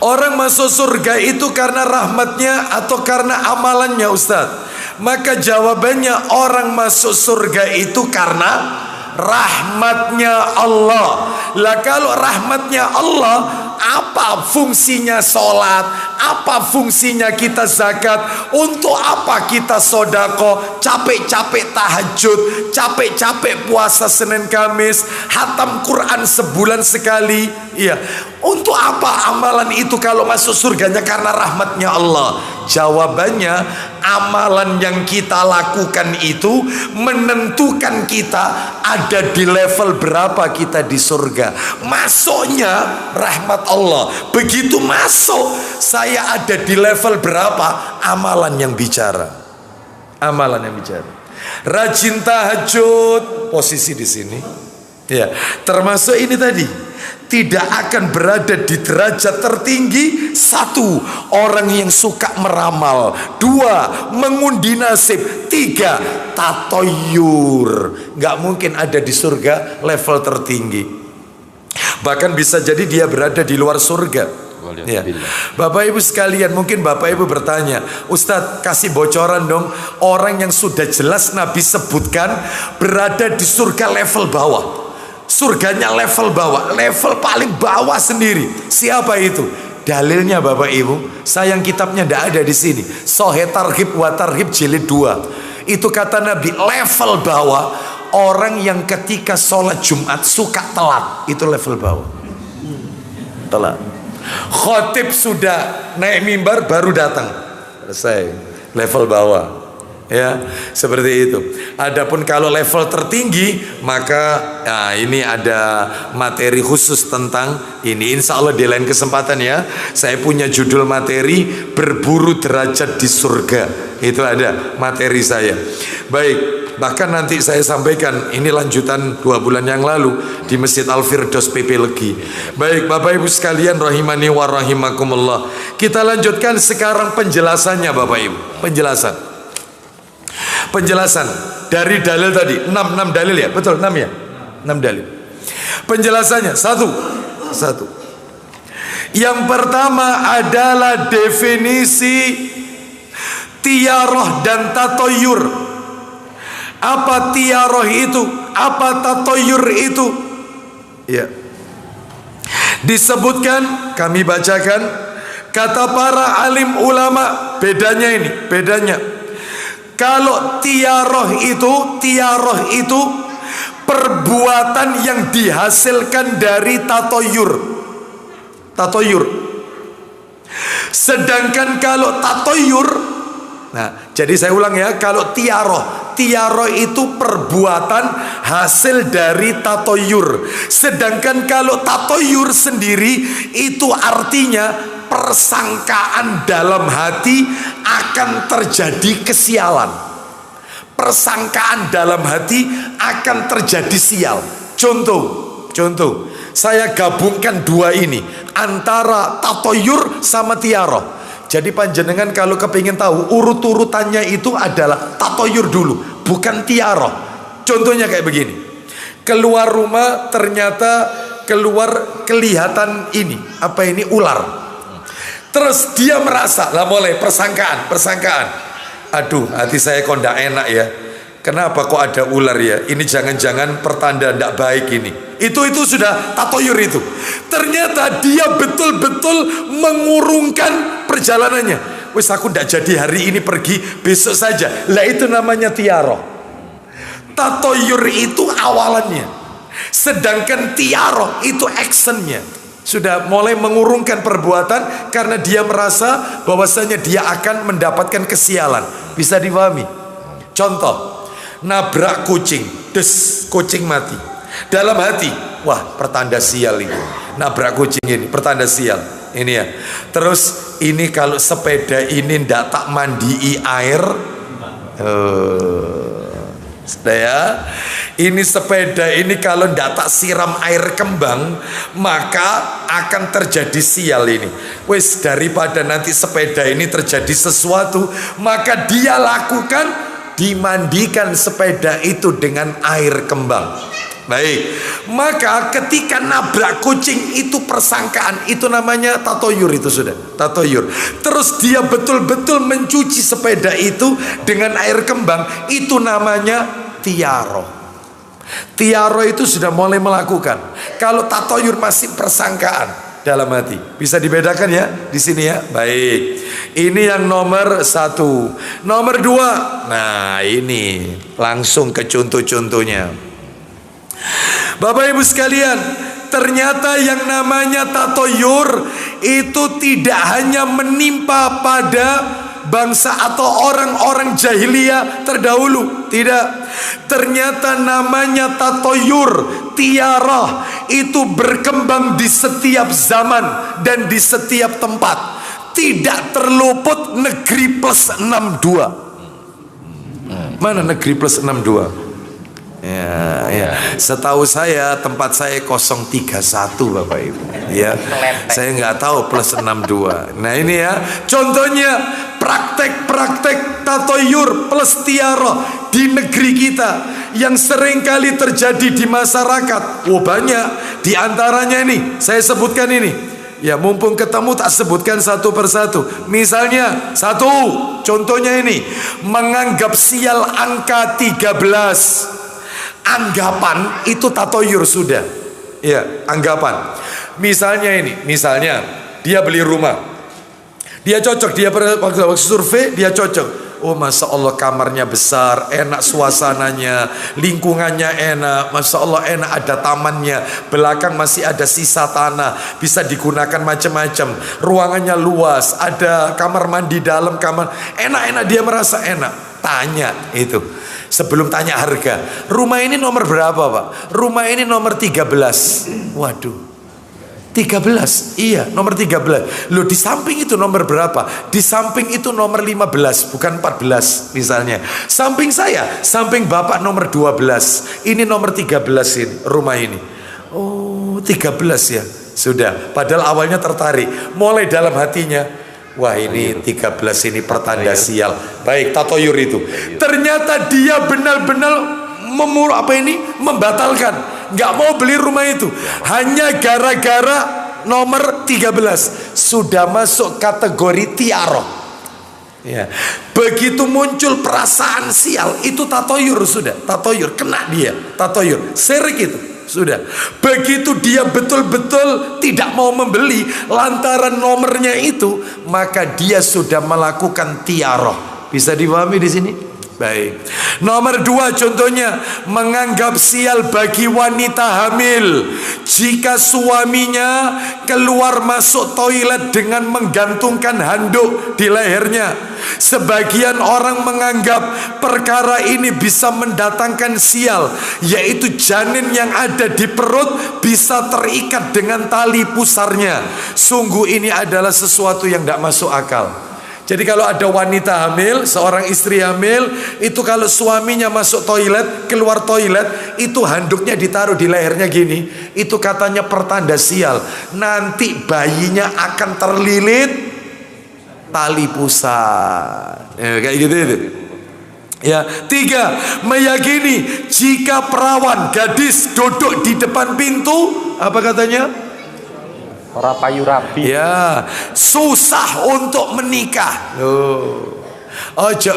Speaker 1: Orang masuk surga itu karena rahmatnya atau karena amalannya, Ustaz? Maka jawabannya, orang masuk surga itu karena rahmatnya Allah. Lah kalau rahmatnya Allah, apa fungsinya sholat? Apa fungsinya kita zakat? Untuk apa kita sodako? Capek-capek tahajud, capek-capek puasa Senin Kamis, hatam Quran sebulan sekali. Iya. Untuk apa amalan itu kalau masuk surganya karena rahmatnya Allah? Jawabannya, amalan yang kita lakukan itu menentukan kita ada di level berapa kita di surga. Masuknya rahmat Allah. Begitu masuk, saya ada di level berapa, amalan yang bicara. Amalan yang bicara. Rajin tahajud, posisi di sini. Ya, termasuk ini tadi. Tidak akan berada di derajat tertinggi. 1, orang yang suka meramal. 2, mengundi nasib. 3, tatoyur. Gak mungkin ada di surga level tertinggi. Bahkan bisa jadi dia berada di luar surga. Ya. Bapak Ibu sekalian, mungkin Bapak Ibu bertanya, Ustadz kasih bocoran dong. Orang yang sudah jelas Nabi sebutkan berada di surga level bawah. Surganya level bawah, level paling bawah sendiri. Siapa itu? Dalilnya Bapak Ibu, sayang kitabnya tidak ada di sini. Sahih Targhib wa Tarhib jilid 2. Itu kata Nabi, level bawah orang yang ketika sholat Jumat suka telat. Itu level bawah. Telat. Khotib sudah naik mimbar baru datang. Selesai. Level bawah. Ya, seperti itu. Adapun kalau level tertinggi, maka ini ada materi khusus tentang ini. Insya Allah di lain kesempatan ya. Saya punya judul materi berburu derajat di surga. Itu ada materi saya. Baik. Bahkan nanti saya sampaikan ini lanjutan 2 bulan yang lalu di Masjid Al-Firdaus PP Legi. Baik Bapak Ibu sekalian rahimani wa rahimakumullah. Kita lanjutkan sekarang penjelasannya Bapak Ibu. Penjelasan dari dalil tadi 6 dalil ya, betul 6 ya, 6 dalil. Penjelasannya satu. Yang pertama adalah definisi tiaroh dan tatoyur. Apa tiaroh itu? Apa tatoyur itu? Ya. Disebutkan, kami bacakan kata para alim ulama, bedanya. Kalau tiaroh itu perbuatan yang dihasilkan dari tatoyur. Sedangkan kalau tatoyur, nah jadi saya ulang ya, kalau tiaro itu perbuatan hasil dari tatoyur. Sedangkan kalau tatoyur sendiri itu artinya persangkaan dalam hati akan terjadi kesialan. Persangkaan dalam hati akan terjadi sial. Contoh, saya gabungkan dua ini, antara tatoyur sama tiaro. Jadi panjenengan kalau kepingin tahu urut-urutannya itu adalah tatoyur dulu, bukan tiaro. Contohnya kayak begini. Keluar rumah ternyata keluar kelihatan ini, apa ini, ular. Terus dia merasa, lah mulai persangkaan. Aduh, hati saya kok ndak enak ya. Kenapa kok ada ular ya? Ini jangan-jangan pertanda ndak baik ini. Itu sudah tatoyur itu. Ternyata dia betul-betul mengurungkan perjalanannya. Wes aku ndak jadi hari ini, pergi besok saja. Lah itu namanya tiaro. Tatoyur itu awalannya. Sedangkan tiaro itu actionnya. Sudah mulai mengurungkan perbuatan karena dia merasa bahwasanya dia akan mendapatkan kesialan. Bisa dipahami? Contoh, nabrak kucing, kucing mati. Dalam hati, wah pertanda sial ini. Nabrak kucing ini pertanda sial. Ini ya. Terus ini kalau sepeda ini ndak tak mandii air, sudah ya. Ini sepeda ini kalau ndak tak siram air kembang, maka akan terjadi sial ini. Wes, daripada nanti sepeda ini terjadi sesuatu, maka dia lakukan dimandikan sepeda itu dengan air kembang. Baik, maka ketika nabrak kucing itu persangkaan, itu namanya tatoyur, itu sudah tatoyur. Terus dia betul-betul mencuci sepeda itu dengan air kembang, itu namanya tiaro. Tiaro itu sudah mulai melakukan. Kalau tatoyur masih persangkaan dalam hati. Bisa dibedakan ya di sini ya. Baik. Ini yang nomor 1. Nomor 2. Nah, ini langsung ke contoh-contohnya. Bapak Ibu sekalian, ternyata yang namanya tatoyur itu tidak hanya menimpa pada bangsa atau orang-orang jahiliyah terdahulu. Tidak. Ternyata namanya tatoyur, tiarah, itu berkembang di setiap zaman dan di setiap tempat. Tidak terluput negeri plus 62. Mana negeri plus 62? Ya. Setahu saya tempat saya 031 Bapak Ibu. Ya. Saya nggak tahu plus 62. Nah ini ya, contohnya praktek-praktek tatoyur plus tiara di negeri kita yang sering kali terjadi di masyarakat. Oh banyak. Di antaranya ini, saya sebutkan ini. Ya mumpung ketemu tak sebutkan satu persatu. Misalnya satu, contohnya ini, menganggap sial angka 13. Anggapan itu tatoyur sudah. Ya, anggapan. Misalnya dia beli rumah. Dia cocok, dia waktu survei dia cocok. Oh masya Allah kamarnya besar, enak suasananya, lingkungannya enak, masya Allah enak, ada tamannya, belakang masih ada sisa tanah, bisa digunakan macam-macam, ruangannya luas, ada kamar mandi dalam, kamar enak-enak, dia merasa enak. Tanya itu, sebelum tanya harga, rumah ini nomor berapa Pak? Rumah ini nomor 13. Waduh, 13, iya nomor 13. Loh di samping itu nomor berapa? Di samping itu nomor 15, bukan 14 misalnya. Samping saya, samping bapak nomor 12. Ini nomor 13 ini, rumah ini. Oh 13 ya, sudah. Padahal awalnya tertarik. Mulai dalam hatinya, wah ini 13 ini pertanda sial. Baik, tatoyur itu. Ternyata dia benar-benar membatalkan, nggak mau beli rumah itu hanya gara-gara nomor 13 sudah masuk kategori tiaro. Ya, begitu muncul perasaan sial itu tatoyur sudah, tatoyur kena dia, tatoyur serik itu sudah. Begitu dia betul-betul tidak mau membeli lantaran nomornya itu, maka dia sudah melakukan tiaro. Bisa dipahami di sini? Baik. Nomor 2 contohnya, menganggap sial bagi wanita hamil jika suaminya keluar masuk toilet dengan menggantungkan handuk di lehernya. Sebagian orang menganggap perkara ini bisa mendatangkan sial, yaitu janin yang ada di perut bisa terikat dengan tali pusarnya. Sungguh ini adalah sesuatu yang tidak masuk akal. Jadi kalau ada wanita hamil, seorang istri hamil, itu kalau suaminya masuk toilet, keluar toilet, itu handuknya ditaruh di lehernya gini, itu katanya pertanda sial. Nanti bayinya akan terlilit tali pusar. Ya, kayak gitu itu. Ya, 3, meyakini jika perawan gadis duduk di depan pintu, apa katanya?
Speaker 4: Ora payu rabi.
Speaker 1: Ya, susah untuk menikah. Loh. Ojo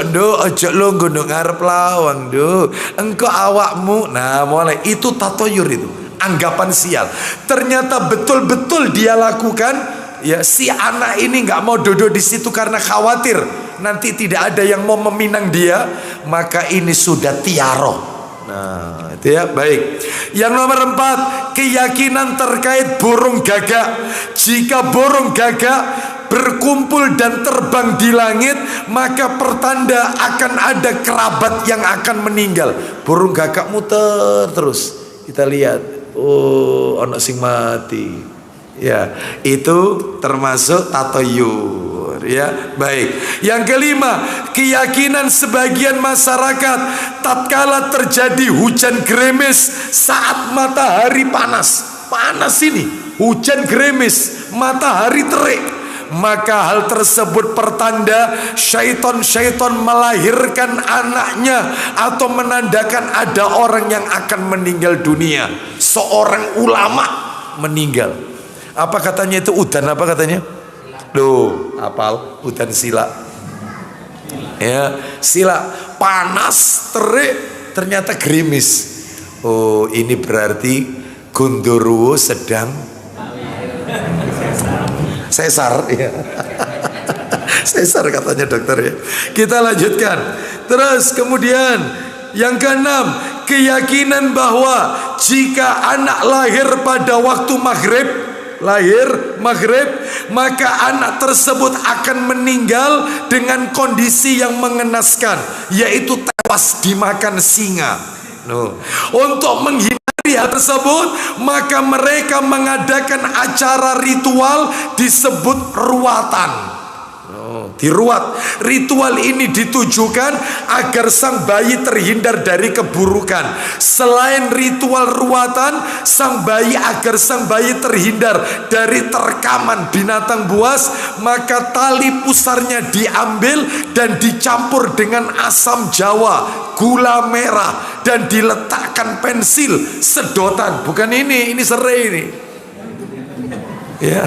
Speaker 1: lo nggono ngarep lawang do. Engko awakmu. Nah, mulai itu tatoyur itu. Anggapan sial. Ternyata betul-betul dia lakukan. Ya, si anak ini nggak mau duduk di situ karena khawatir nanti tidak ada yang mau meminang dia, maka ini sudah tiaro. Nah, itu ya, baik. Yang nomor 4, keyakinan terkait burung gagak. Jika burung gagak berkumpul dan terbang di langit, maka pertanda akan ada kerabat yang akan meninggal. Burung gagak muter terus. Kita lihat, oh, ono sing mati. Ya, itu termasuk tatoyur. Ya, baik. Yang kelima, keyakinan sebagian masyarakat tatkala terjadi hujan gerimis saat matahari panas. Panas ini, hujan gerimis, matahari terik, maka hal tersebut pertanda syaitan melahirkan anaknya atau menandakan ada orang yang akan meninggal dunia. Seorang ulama meninggal. Apa katanya itu? Udan apa katanya? Loh, apal udan sila. Ya, sila panas terik ternyata gerimis. Oh, ini berarti Gondoruo sedang sesar ya. Sesar katanya dokter ya. Kita lanjutkan. Terus kemudian yang keenam, keyakinan bahwa jika anak lahir pada waktu maghrib, maka anak tersebut akan meninggal dengan kondisi yang mengenaskan, yaitu tewas dimakan singa. Untuk menghindari hal tersebut, maka mereka mengadakan acara ritual disebut ruatan. Diruat. Ritual ini ditujukan agar sang bayi terhindar dari keburukan. Selain ritual ruatan, agar sang bayi terhindar dari terkaman binatang buas, maka tali pusarnya diambil dan dicampur dengan asam jawa, gula merah, dan diletakkan pensil sedotan. Bukan ini serai ini. Ya.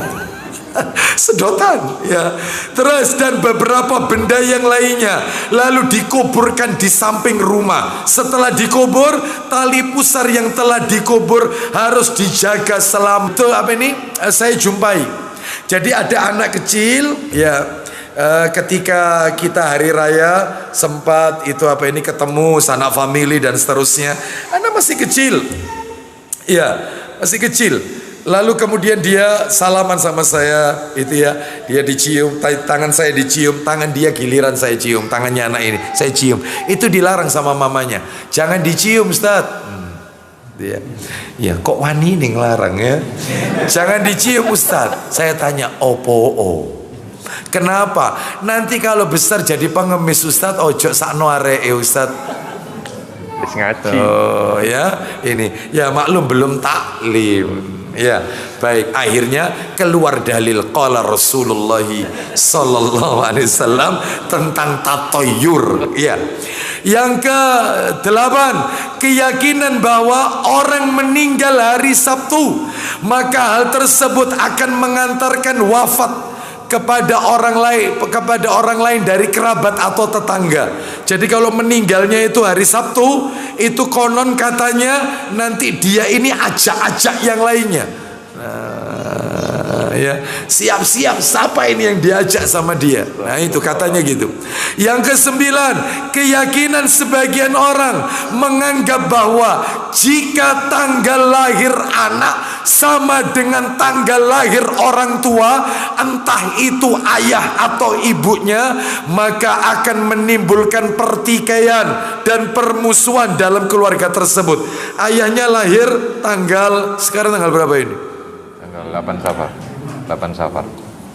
Speaker 1: Sedotan ya. Terus dan beberapa benda yang lainnya, lalu dikuburkan di samping rumah. Setelah dikubur, tali pusar yang telah dikubur harus dijaga selama itu. Apa ini saya jumpai. Jadi ada anak kecil ya, ketika kita hari raya sempat itu apa ini ketemu sanak famili dan seterusnya. Anak masih kecil ya, masih kecil. Lalu kemudian dia salaman sama saya, itu ya, dia dicium, tangan saya dicium, tangan dia giliran saya cium, tangannya anak ini saya cium. Itu dilarang sama mamanya, jangan dicium Ustaz. Dia, ya kok wani nih ngelarang ya, jangan dicium Ustaz. Saya tanya, opo? Kenapa? Nanti kalau besar jadi pengemis Ustaz, ojo sakno areke Ustaz.
Speaker 4: Ngaji.
Speaker 1: Oh ya, ini ya maklum belum taklim. Ya, baik. Akhirnya keluar dalil qala Rasulullah sallallahu alaihi wasallam tentang tatoyur. Ya. Yang ke-8, keyakinan bahwa orang meninggal hari Sabtu, maka hal tersebut akan mengantarkan wafat kepada orang lain dari kerabat atau tetangga. Jadi kalau meninggalnya itu hari Sabtu, itu konon katanya nanti dia ini ajak-ajak yang lainnya. Ya, siap-siap siapa ini yang diajak sama dia. Nah itu katanya gitu. Yang kesembilan, keyakinan sebagian orang menganggap bahwa jika tanggal lahir anak sama dengan tanggal lahir orang tua, entah itu ayah atau ibunya, maka akan menimbulkan pertikaian dan permusuhan dalam keluarga tersebut. Ayahnya lahir tanggal, sekarang tanggal berapa ini?
Speaker 4: Tanggal 8 Safar. 8 Safar.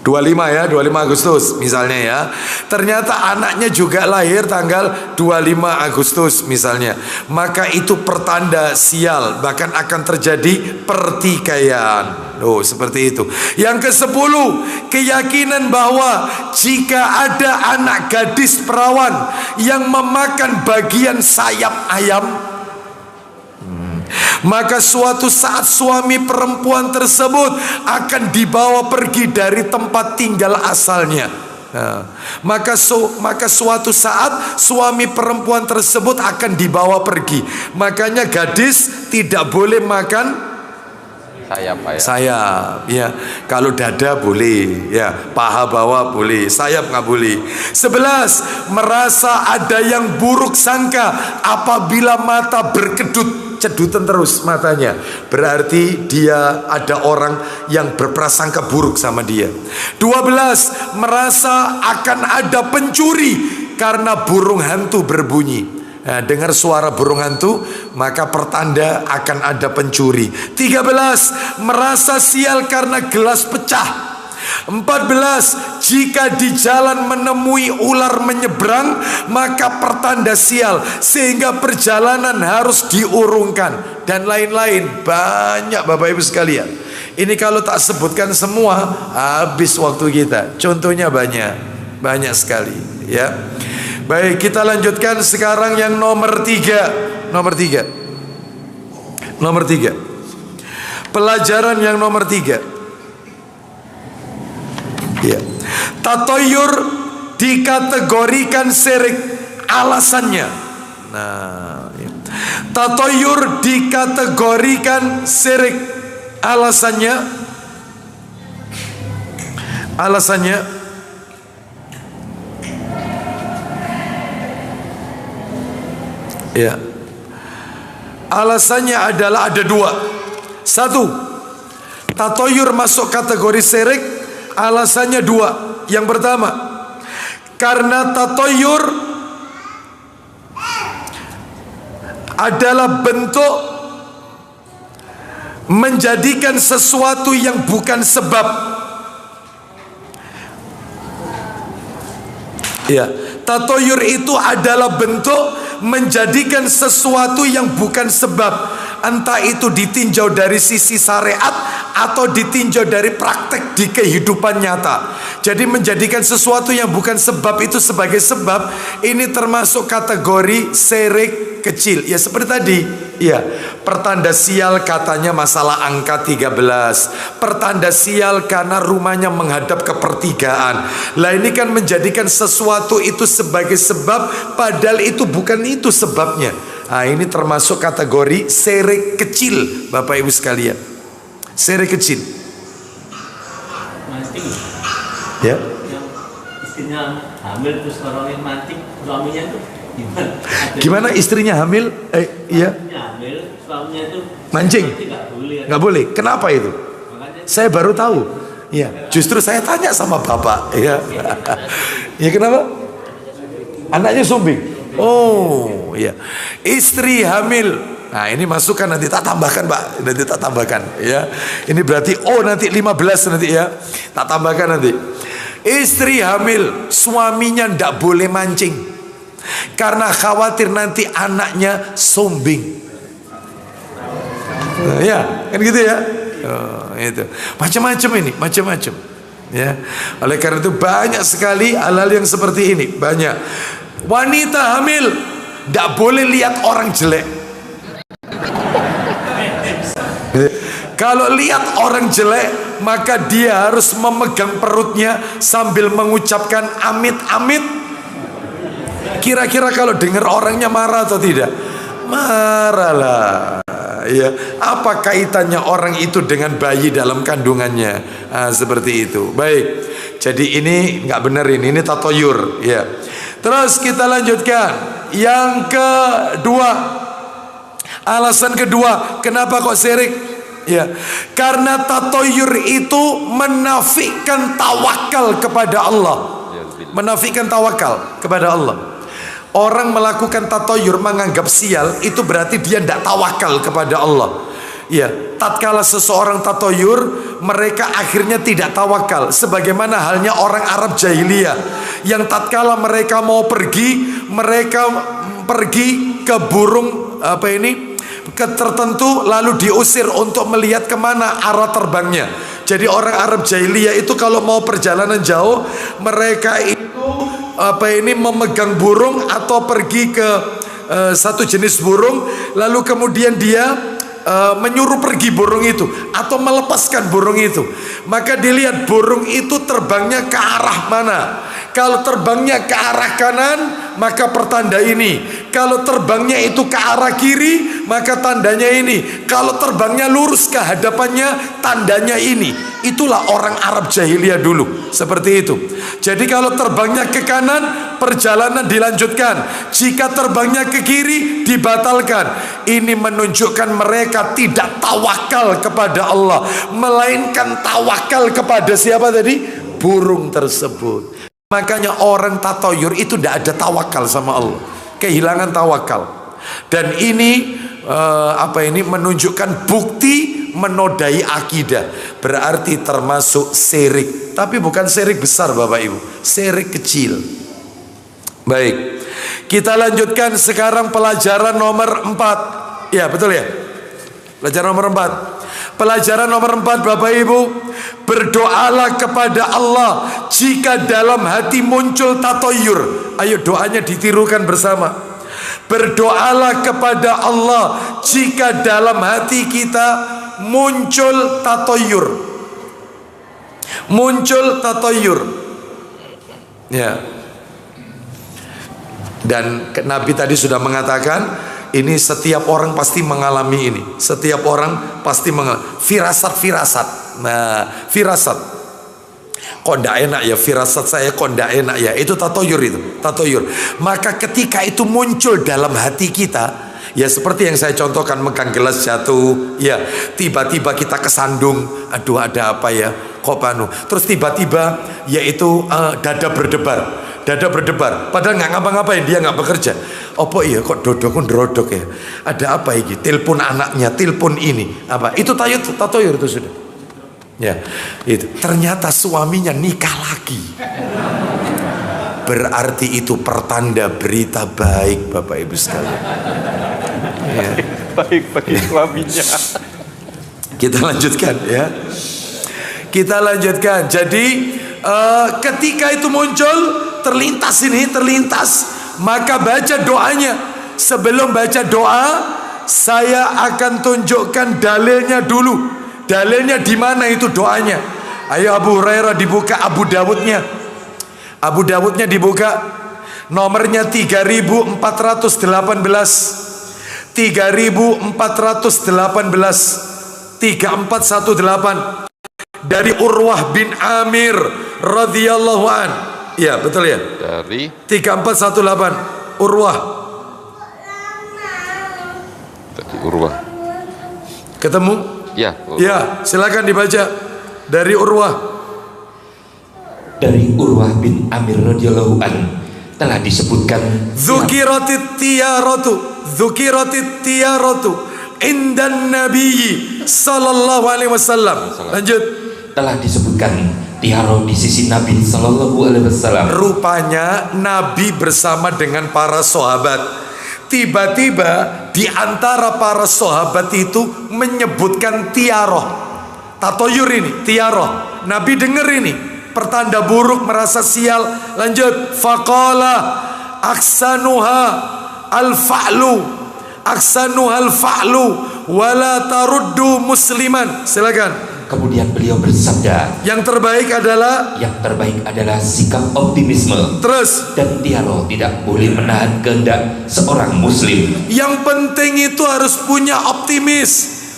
Speaker 1: 25 ya, 25 Agustus misalnya ya. Ternyata anaknya juga lahir tanggal 25 Agustus misalnya. Maka itu pertanda sial, bahkan akan terjadi pertikaian. Oh, seperti itu. Yang ke-10, keyakinan bahwa jika ada anak gadis perawan yang memakan bagian sayap ayam, maka suatu saat suami perempuan tersebut akan dibawa pergi dari tempat tinggal asalnya. Nah, maka suatu saat suami perempuan tersebut akan dibawa pergi. Makanya gadis tidak boleh makan sayap ya. Kalau dada boleh ya, paha bawah boleh, sayap nggak boleh. 11, merasa ada yang buruk sangka apabila mata berkedut, cedutan terus matanya, berarti dia ada orang yang berprasangka buruk sama dia. 12, merasa akan ada pencuri karena burung hantu berbunyi. Nah, dengar suara burung hantu, maka pertanda akan ada pencuri. 13, merasa sial karena gelas pecah. 14, jika di jalan menemui ular menyeberang, maka pertanda sial sehingga perjalanan harus diurungkan, dan lain-lain. Banyak Bapak Ibu sekalian. Ini kalau tak sebutkan semua habis waktu kita. Contohnya banyak sekali ya. Baik, kita lanjutkan sekarang yang nomor 3. Nomor 3. Pelajaran yang nomor 3. Ya. Tatoyur dikategorikan syirik, alasannya. Nah, ya. Tatoyur dikategorikan syirik, alasannya ya. Alasannya adalah ada 2. 1, tatoyur masuk kategori syirik. Alasannya 2. Yang pertama, karena tatoyur adalah bentuk menjadikan sesuatu yang bukan sebab. Ya, tatoyur itu adalah bentuk menjadikan sesuatu yang bukan sebab. Entah itu ditinjau dari sisi syariat atau ditinjau dari praktek di kehidupan nyata. Jadi menjadikan sesuatu yang bukan sebab itu sebagai sebab, ini termasuk kategori syirik kecil. Ya seperti tadi, ya, pertanda sial katanya masalah angka 13. Pertanda sial karena rumahnya menghadap ke pertigaan. Lah ini kan menjadikan sesuatu itu sebagai sebab, padahal itu bukan itu sebabnya. Nah, ini termasuk kategori syirik kecil, Bapak Ibu sekalian. Syirik kecil.
Speaker 5: Mancing.
Speaker 1: Ya.
Speaker 5: Yang istrinya hamil terus orangnya mancing, suaminya itu gimana?
Speaker 1: Gimana istrinya hamil? Iya.
Speaker 5: Istrinya hamil, suaminya itu
Speaker 1: mancing. Nggak boleh. Kenapa itu?
Speaker 5: Makanya,
Speaker 1: saya baru tahu. Iya. Justru saya tanya sama Bapak. Iya. Ya kenapa? Anaknya sumbing. Oh, iya. Istri hamil. Nah, ini masukkan nanti tak tambahkan, Pak. Nanti tak tambahkan, ya. Ini berarti nanti 15 nanti ya. Tak tambahkan nanti. Istri hamil, suaminya ndak boleh mancing. Karena khawatir nanti anaknya sumbing. Nah, ya, kan gitu ya. Oh, itu. Macam-macam ini, macam-macam. Ya. Oleh karena itu banyak sekali hal-hal yang seperti ini, banyak. Wanita hamil tidak boleh lihat orang jelek. Kalau lihat orang jelek, maka dia harus memegang perutnya sambil mengucapkan amit-amit. Kira-kira kalau dengar orangnya marah atau tidak? Marah lah. Ya, apa kaitannya orang itu dengan bayi dalam kandungannya? Seperti itu. Baik. Jadi ini nggak benar, ini tatoyur. Ya. Terus kita lanjutkan. Yang kedua, alasan kedua, kenapa kok syirik? Ya, karena tatoyur itu menafikan tawakal kepada Allah. Menafikan tawakal kepada Allah. Orang melakukan tatoyur menganggap sial, itu berarti dia tidak tawakal kepada Allah. Ya, tatkala seseorang tatoyur, mereka akhirnya tidak tawakal. Sebagaimana halnya orang Arab jahiliyah, yang tatkala mereka mau pergi, mereka pergi ke burung tertentu, lalu diusir untuk melihat kemana arah terbangnya. Jadi orang Arab jahiliyah itu kalau mau perjalanan jauh, mereka itu memegang burung atau pergi ke satu jenis burung, lalu kemudian dia menyuruh pergi burung itu atau melepaskan burung itu. Maka dilihat burung itu terbangnya ke arah mana. Kalau terbangnya ke arah kanan, maka pertanda ini. Kalau terbangnya itu ke arah kiri, maka tandanya ini. Kalau terbangnya lurus ke hadapannya, tandanya ini. Itulah orang Arab jahiliyah dulu, seperti itu. Jadi kalau terbangnya ke kanan, perjalanan dilanjutkan. Jika terbangnya ke kiri, dibatalkan. Ini menunjukkan mereka tidak tawakal kepada Allah, melainkan tawakal kepada siapa tadi? Burung tersebut. Makanya orang tatoyur itu tidak ada tawakal sama Allah, kehilangan tawakal. Dan ini menunjukkan bukti menodai akidah, berarti termasuk syirik. Tapi bukan syirik besar Bapak Ibu, syirik kecil. Baik, kita lanjutkan sekarang pelajaran nomor 4. Ya betul ya, pelajaran nomor 4. Pelajaran nomor 4 Bapak Ibu, berdoalah kepada Allah jika dalam hati muncul tatoyur. Ayo doanya ditirukan bersama. Berdoalah kepada Allah jika dalam hati kita muncul tatoyur. Muncul tatoyur. Ya. Dan Nabi tadi sudah mengatakan, ini setiap orang pasti mengalami ini. Setiap orang pasti mengalami firasat-firasat. Nah, firasat. Kok tidak enak ya, firasat saya kok tidak enak ya. Itu tatoyur itu, tatoyur. Maka ketika itu muncul dalam hati kita, ya seperti yang saya contohkan, megang gelas jatuh, ya tiba-tiba kita kesandung, aduh ada apa ya, kok panu. Terus tiba-tiba yaitu dada berdebar. Dada berdebar, padahal nggak ngapa-ngapain, dia nggak bekerja. Apa iya kok dodokku ndrodok ya? Ada apa ini? Telepon anaknya, telepon ini, apa? Itu tatoyur itu sudah. Ya, itu. Ternyata suaminya nikah lagi. Berarti itu pertanda berita baik, Bapak Ibu sekalian. Ya.
Speaker 4: Baik bagi suaminya.
Speaker 1: Kita lanjutkan ya. Kita lanjutkan. Jadi ketika itu muncul, terlintas, maka baca doanya. Sebelum baca doa, saya akan tunjukkan dalilnya dulu. Dalilnya di mana itu doanya? Ayo Abu Hurairah dibuka Abu Dawudnya. Abu Dawudnya dibuka. Nomornya 3418. 3418. 3418. Dari Urwah bin Amir radhiyallahu an. Ya betul ya.
Speaker 4: Dari
Speaker 1: 3418 Urwah.
Speaker 4: Tadi Urwah.
Speaker 1: Ketemu?
Speaker 4: Ya. Urwah.
Speaker 1: Ya, silakan dibaca dari Urwah.
Speaker 3: Dari Urwah bin Amir radhiyallahu an telah disebutkan.
Speaker 1: Dzukiratit tiyaratu indan nabiyyi sallallahu alaihi wasallam. Lanjut.
Speaker 3: Telah disebutkan tiaro di sisi Nabi sallallahu alaihi wasallam.
Speaker 1: Rupanya Nabi bersama dengan para sahabat. Tiba-tiba di antara para sahabat itu menyebutkan tiaroh. Tatoyur ini, tiaroh. Nabi dengar ini, pertanda buruk, merasa sial. Lanjut. Faqala aksanuha al-fa'lu. Aksanuha al-fa'lu wala taruddu musliman. Silakan.
Speaker 3: Kemudian beliau bersabda,
Speaker 1: yang terbaik adalah
Speaker 3: sikap optimisme.
Speaker 1: Terus,
Speaker 3: dan dialog tidak boleh menahan kehendak seorang muslim.
Speaker 1: yang penting itu harus punya optimis,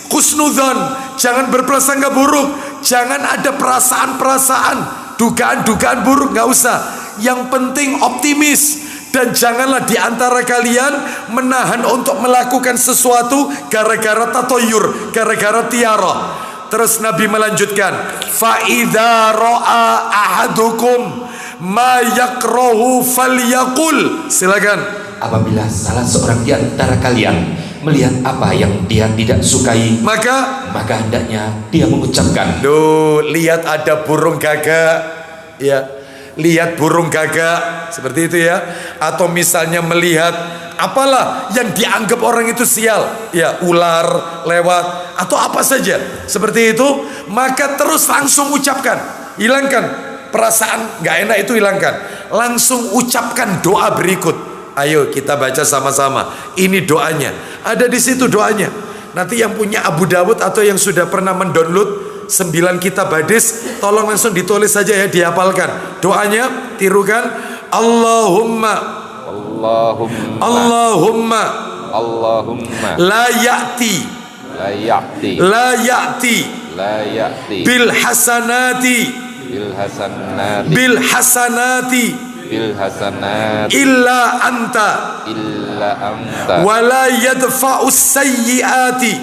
Speaker 1: husnudzon, jangan berprasangka buruk, jangan ada perasaan-perasaan, dugaan-dugaan buruk, nggak usah. Yang penting optimis. Dan janganlah diantara kalian menahan untuk melakukan sesuatu gara-gara tatoyur, gara-gara tiara. Terus Nabi melanjutkan, fa idza ra'a ahadukum ma yakrahu falyaqul. Silakan.
Speaker 3: Apabila salah seorang di antara kalian melihat apa yang dia tidak sukai,
Speaker 1: maka
Speaker 3: hendaknya dia mengucapkan,
Speaker 1: duh, lihat ada burung gagak, ya, lihat burung gagak, seperti itu ya. Atau misalnya melihat apalah yang dianggap orang itu sial, ya, ular lewat atau apa saja seperti itu, maka terus langsung ucapkan, hilangkan perasaan nggak enak itu, hilangkan, langsung ucapkan doa berikut. Ayo kita baca sama-sama. Ini doanya, ada di situ doanya. Nanti yang punya Abu Dawud atau yang sudah pernah mendownload 9 kitab hadis, tolong langsung ditulis saja ya, dihafalkan doanya, tirukan. Allahumma la ya'ti bil hasanati illa anta wa la yadfa'u sayyiati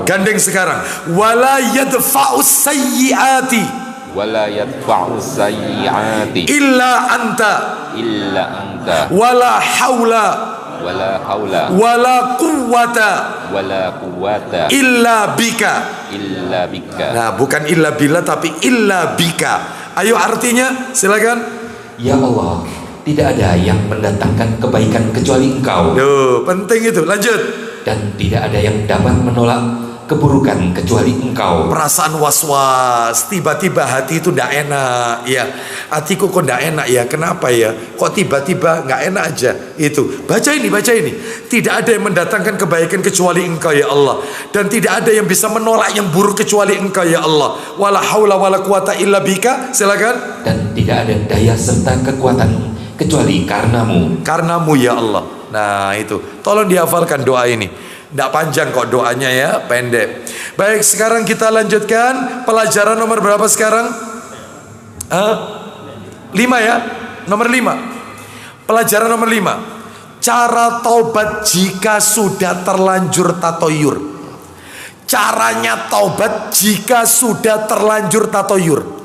Speaker 1: gandeng sekarang, wala yadfa'u sayyiati illa anta wala haula wala quwwata illa bika. Nah, bukan illa billah tapi illa bika. Ayo artinya, silakan.
Speaker 3: Ya Allah, tidak ada yang mendatangkan kebaikan kecuali Engkau.
Speaker 1: Duh, penting itu. Lanjut.
Speaker 3: Dan tidak ada yang dapat menolak keburukan kecuali Engkau.
Speaker 1: Perasaan was-was, tiba-tiba hati itu tidak enak, ya. Hatiku kok tidak enak ya, kenapa ya? Kok tiba-tiba nggak enak aja? Itu. Baca ini. Tidak ada yang mendatangkan kebaikan kecuali Engkau ya Allah. Dan tidak ada yang bisa menolak yang buruk kecuali Engkau ya Allah. Wala haula wala quwata illa bika. Silakan.
Speaker 3: Dan tidak ada daya serta kekuatan kecuali karenamu ya Allah. Nah itu, tolong dihafalkan doa ini. Tidak panjang kok doanya ya, pendek. Baik, sekarang kita lanjutkan pelajaran nomor berapa sekarang? 5 ya, nomor 5. Pelajaran nomor 5. Cara taubat jika sudah terlanjur tatoyur. Caranya taubat jika sudah terlanjur tatoyur.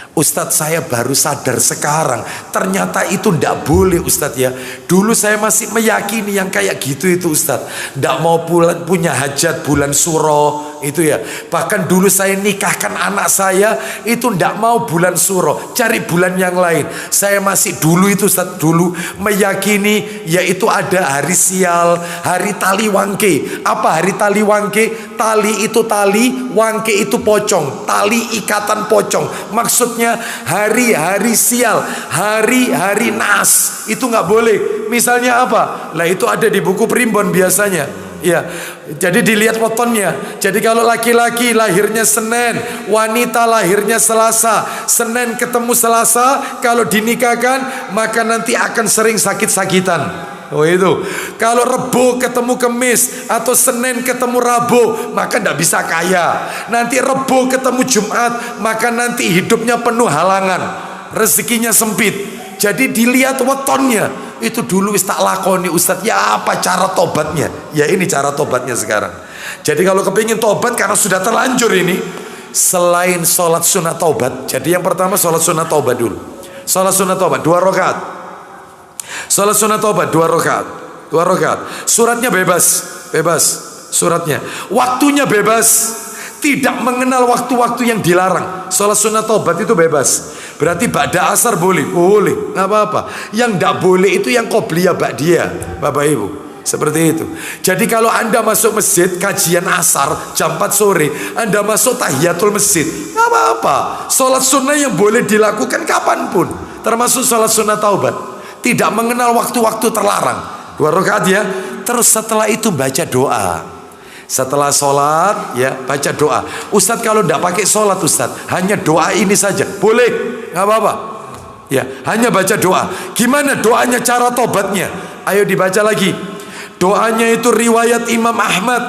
Speaker 3: Ustadz, saya baru sadar sekarang, ternyata itu ndak boleh Ustadz ya. Dulu saya masih meyakini yang kayak gitu itu Ustadz, ndak mau punya hajat bulan suro itu ya. Bahkan dulu saya nikahkan anak saya itu ndak mau bulan suro, cari bulan yang lain. Saya masih dulu itu Ustadz, dulu meyakini yaitu ada hari sial, hari tali wangke. Apa hari tali wangke? Tali itu tali, wangke itu pocong, tali ikatan pocong. Maksudnya hari-hari sial, hari-hari nas, itu nggak boleh. Misalnya apa? Lah itu ada di buku primbon biasanya. Ya, jadi dilihat wetonnya. Jadi kalau laki-laki lahirnya Senin, wanita lahirnya Selasa, Senin ketemu Selasa, kalau dinikahkan maka nanti akan sering sakit-sakitan. Oh itu. Kalau Rebo ketemu Kemis atau Senin ketemu Rabu, maka tidak bisa kaya. Nanti Rebo ketemu Jumat, maka nanti hidupnya penuh halangan, rezekinya sempit. Jadi dilihat wetonnya. Itu dulu tak lakoni Ustadz. Ya apa cara tobatnya? Ya ini cara tobatnya sekarang. Jadi kalau kepingin tobat karena sudah terlanjur ini, selain sholat sunat tobat. Jadi yang pertama sholat sunat tobat dulu. Sholat sunat tobat 2 rakaat. Sholat sunat tobat 2 rakaat. 2 rakaat. Suratnya bebas suratnya. Waktunya bebas. Tidak mengenal waktu-waktu yang dilarang. Sholat sunat tobat itu bebas. Berarti ba'da asar boleh, nggak apa-apa. Yang tidak boleh itu yang qobliyah ba'diyah, Bapak Ibu. Seperti itu. Jadi kalau Anda masuk masjid kajian asar jam 4 sore, Anda masuk tahiyatul masjid, nggak apa-apa. Sholat sunnah yang boleh dilakukan kapanpun, termasuk sholat sunat taubat.
Speaker 1: tidak mengenal waktu-waktu terlarang. 2 rakaat ya. Terus setelah itu baca doa. Setelah sholat ya baca doa. Ustadz kalau tidak pakai sholat Ustadz, hanya doa ini saja boleh, nggak apa-apa. Ya hanya baca doa. Gimana doanya, cara tobatnya? Ayo dibaca lagi. Doanya itu riwayat Imam Ahmad.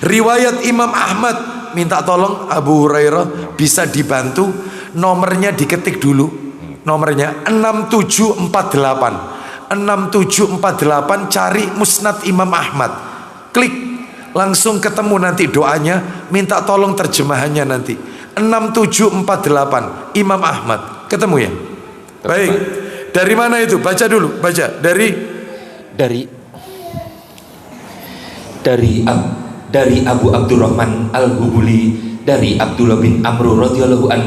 Speaker 1: Riwayat Imam Ahmad. Minta tolong Abu Hurairah bisa dibantu nomornya, diketik dulu. Nomornya 6748. 6748, cari Musnad Imam Ahmad. Klik, langsung ketemu nanti doanya. Minta tolong terjemahannya nanti. 6748 Imam Ahmad. Ketemu ya? Baik. Dari mana itu? Baca dulu. Baca
Speaker 3: dari Abu Abdurrahman Al-Hubuli dari Abdullah bin Amr radhiyallahu an,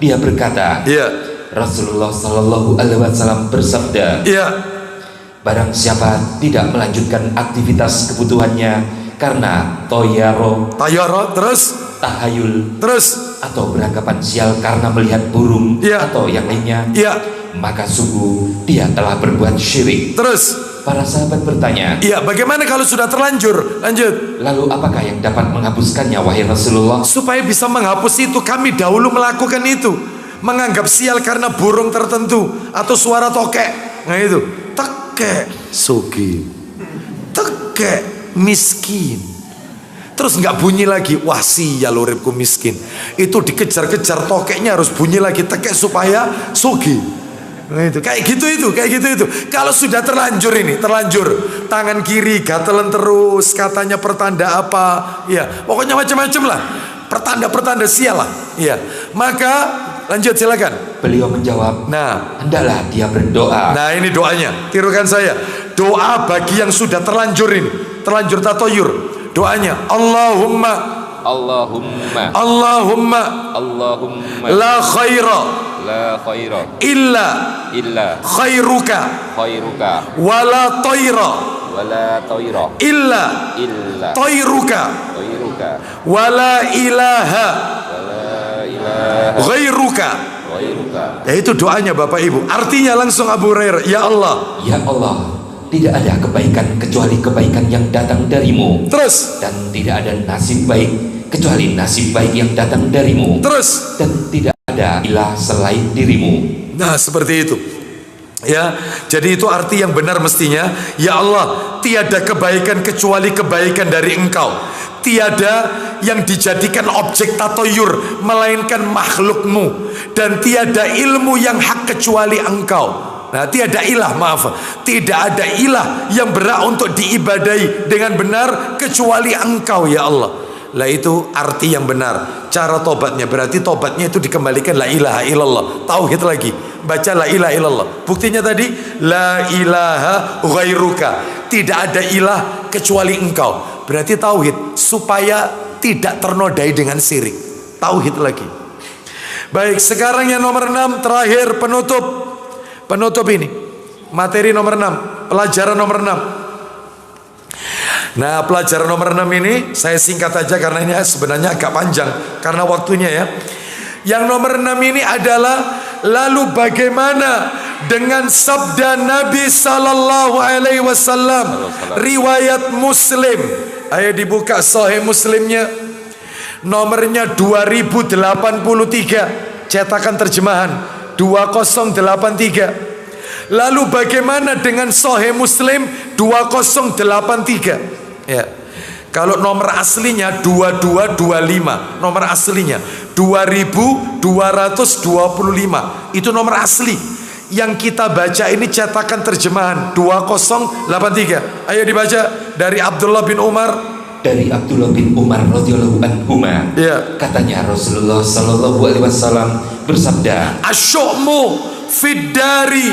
Speaker 3: dia berkata,
Speaker 1: iya,
Speaker 3: Rasulullah sallallahu alaihi wasallam bersabda,
Speaker 1: iya,
Speaker 3: barang siapa tidak melanjutkan aktivitas kebutuhannya karena toyaro,
Speaker 1: terus,
Speaker 3: tahayul,
Speaker 1: terus,
Speaker 3: atau beranggapan sial karena melihat burung,
Speaker 1: iya,
Speaker 3: atau yang lainnya,
Speaker 1: iya,
Speaker 3: maka sungguh dia telah berbuat syirik.
Speaker 1: Terus
Speaker 3: para sahabat bertanya,
Speaker 1: iya, bagaimana kalau sudah terlanjur? Lanjut.
Speaker 3: Lalu apakah yang dapat menghapuskannya wahai Rasulullah?
Speaker 1: Supaya bisa menghapus itu, kami dahulu melakukan itu. Menganggap sial karena burung tertentu atau suara tokek. Nah itu, tekek sugi, tekek miskin. Terus nggak bunyi lagi, wah sial uripku miskin. Itu dikejar-kejar tokeknya harus bunyi lagi, tekek supaya sugi. Nah itu kayak gitu itu. Kalau sudah terlanjur ini, terlanjur tangan kiri gatelan terus, katanya pertanda apa? Ya, pokoknya macam-macam lah. Pertanda sial lah. Ya, maka lanjut silakan.
Speaker 3: Beliau menjawab,
Speaker 1: nah,
Speaker 3: hendaklah dia berdoa.
Speaker 1: Nah ini doanya, tirukan saya. Doa bagi yang sudah terlanjur ini, terlanjur tatoyur. Doanya, Allahumma la khaira illa khairuka wala tayra illa tayruka wala ilaha ghairuka. Ya itu doanya Bapak Ibu. Artinya langsung Abu Hurairah, ya Allah,
Speaker 3: tidak ada kebaikan kecuali kebaikan yang datang darimu.
Speaker 1: Terus,
Speaker 3: dan tidak ada nasib baik kecuali nasib baik yang datang darimu.
Speaker 1: Terus,
Speaker 3: dan tidak ada ilah selain dirimu.
Speaker 1: Nah seperti itu. Ya, jadi itu arti yang benar mestinya. Ya Allah, tiada kebaikan kecuali kebaikan dari Engkau. Tiada yang dijadikan objek tatoyur melainkan makhlukmu. Dan tiada ilmu yang hak kecuali Engkau. Nah, tiada ilah, maaf, tidak ada ilah yang berhak untuk diibadai dengan benar kecuali Engkau ya Allah. Lah itu arti yang benar. Cara tobatnya berarti tobatnya itu dikembalikan la ilaha illallah, tauhid lagi. Baca la ilaha illallah. Buktinya tadi la ilaha ghairuka, tidak ada ilah kecuali Engkau. Berarti tauhid supaya tidak ternodai dengan syirik. Tauhid lagi. Baik, sekarang yang nomor 6 terakhir, penutup ini. Materi nomor 6, pelajaran nomor 6. Nah, pelajaran nomor 6 ini saya singkat aja karena ini sebenarnya agak panjang karena waktunya ya. Yang nomor 6 ini adalah lalu bagaimana dengan sabda Nabi sallallahu alaihi wasallam riwayat Muslim. Ayo dibuka Sahih Muslimnya. Nomornya 2083, cetakan terjemahan 2083. Lalu bagaimana dengan Sahih Muslim 2083? Ya. Kalau nomor aslinya 2225, nomor aslinya 2225. Itu nomor asli. Yang kita baca ini cetakan terjemahan 2083. Ayo dibaca dari Abdullah bin Umar.
Speaker 3: Dari Abdullah bin Umar radhiyallahu anhuma,
Speaker 1: ya.
Speaker 3: Katanya Rasulullah sallallahu alaihi wasallam bersabda,
Speaker 1: asyu'mu fid dari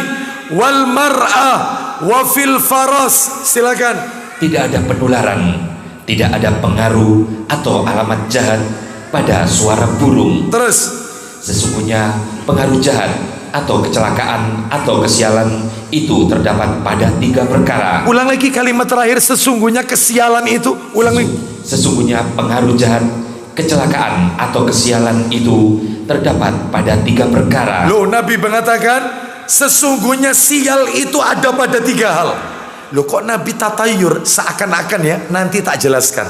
Speaker 1: wal mar'ah wa fil faras. Silakan.
Speaker 3: Tidak ada penularan, tidak ada pengaruh atau alamat jahat pada suara burung.
Speaker 1: Terus,
Speaker 3: sesungguhnya pengaruh jahat atau kecelakaan atau kesialan itu terdapat pada 3 perkara.
Speaker 1: Ulang lagi kalimat terakhir, sesungguhnya kesialan itu. Ulang lagi.
Speaker 3: Sesungguhnya pengaruh jahat, kecelakaan atau kesialan itu terdapat pada 3 perkara.
Speaker 1: Loh, Nabi mengatakan sesungguhnya sial itu ada pada 3 hal. Loh kok Nabi tatayur? Seakan-akan ya, nanti tak jelaskan.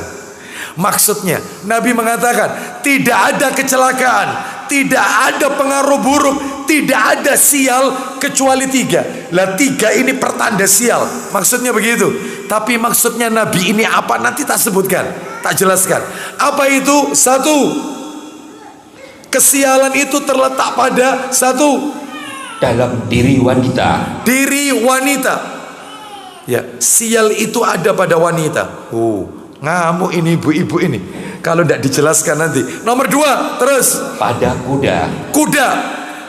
Speaker 1: Maksudnya Nabi mengatakan tidak ada kecelakaan, tidak ada pengaruh buruk, tidak ada sial kecuali 3. Lah 3 ini pertanda sial, maksudnya begitu. Tapi maksudnya Nabi ini apa nanti tak sebutkan, tak jelaskan. Apa itu? 1, kesialan itu terletak pada 1,
Speaker 3: dalam diri wanita.
Speaker 1: diri wanita. Ya, sial itu ada pada wanita. Ngamuk ini ibu-ibu ini kalau tidak dijelaskan nanti. Nomor 2, terus
Speaker 3: Pada kuda.
Speaker 1: kuda.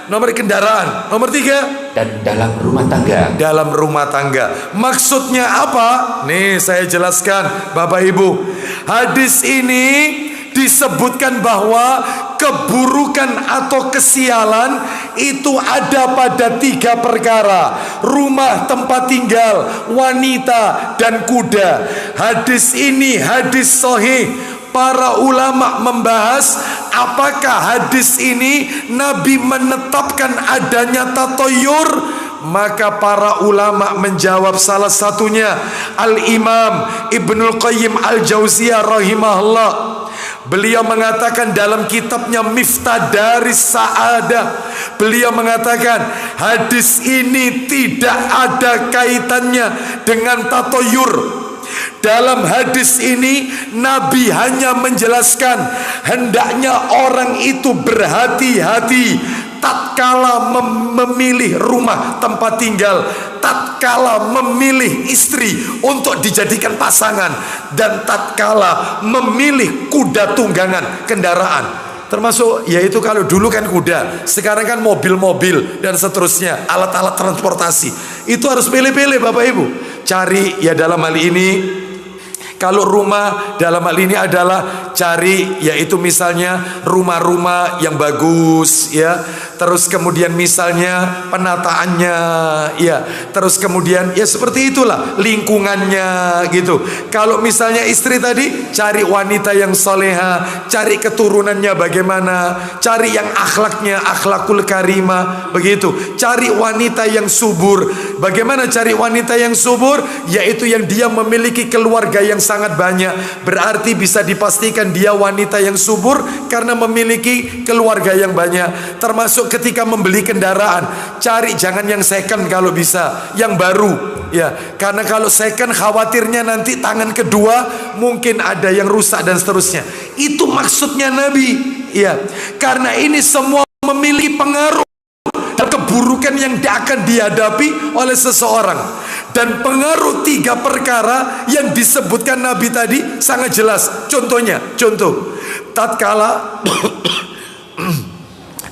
Speaker 1: Nomor kendaraan. Nomor 3,
Speaker 3: Dan dalam rumah tangga.
Speaker 1: dalam rumah tangga. Maksudnya apa? Nih saya jelaskan Bapak Ibu. Hadis ini disebutkan bahwa keburukan atau kesialan itu ada pada 3 perkara: rumah tempat tinggal, wanita, dan kuda. Hadis ini hadis sahih. Para ulama membahas apakah hadis ini Nabi menetapkan adanya tatoyur. Maka para ulama menjawab salah satunya Al-Imam Ibnul Qayyim Al-Jauziyah rahimahullah. Beliau mengatakan dalam kitabnya Miftah Daris Sa'adah, beliau mengatakan hadis ini tidak ada kaitannya dengan tatoyur. Dalam hadis ini Nabi hanya menjelaskan hendaknya orang itu berhati-hati tatkala memilih rumah tempat tinggal, tatkala memilih istri untuk dijadikan pasangan, dan tatkala memilih kuda tunggangan, kendaraan. Termasuk yaitu kalau dulu kan kuda, sekarang kan mobil-mobil dan seterusnya, alat-alat transportasi. Itu harus pilih-pilih Bapak Ibu. Cari ya dalam hal ini, kalau rumah dalam hal ini adalah cari yaitu misalnya rumah-rumah yang bagus ya. Terus kemudian misalnya penataannya ya. Terus kemudian ya seperti itulah lingkungannya gitu. Kalau misalnya istri tadi, cari wanita yang soleha, cari keturunannya bagaimana, cari yang akhlaknya akhlakul karimah begitu. Cari wanita yang subur. Bagaimana cari wanita yang subur? Yaitu yang dia memiliki keluarga yang sangat banyak. Berarti bisa dipastikan dia wanita yang subur karena memiliki keluarga yang banyak. Termasuk ketika membeli kendaraan, cari jangan yang second kalau bisa, yang baru ya. Karena kalau second khawatirnya nanti tangan kedua mungkin ada yang rusak dan seterusnya. Itu maksudnya Nabi ya. Karena ini semua memiliki pengaruh dan keburukan yang akan dihadapi oleh seseorang. Dan pengaruh 3 perkara yang disebutkan Nabi tadi sangat jelas. Contohnya,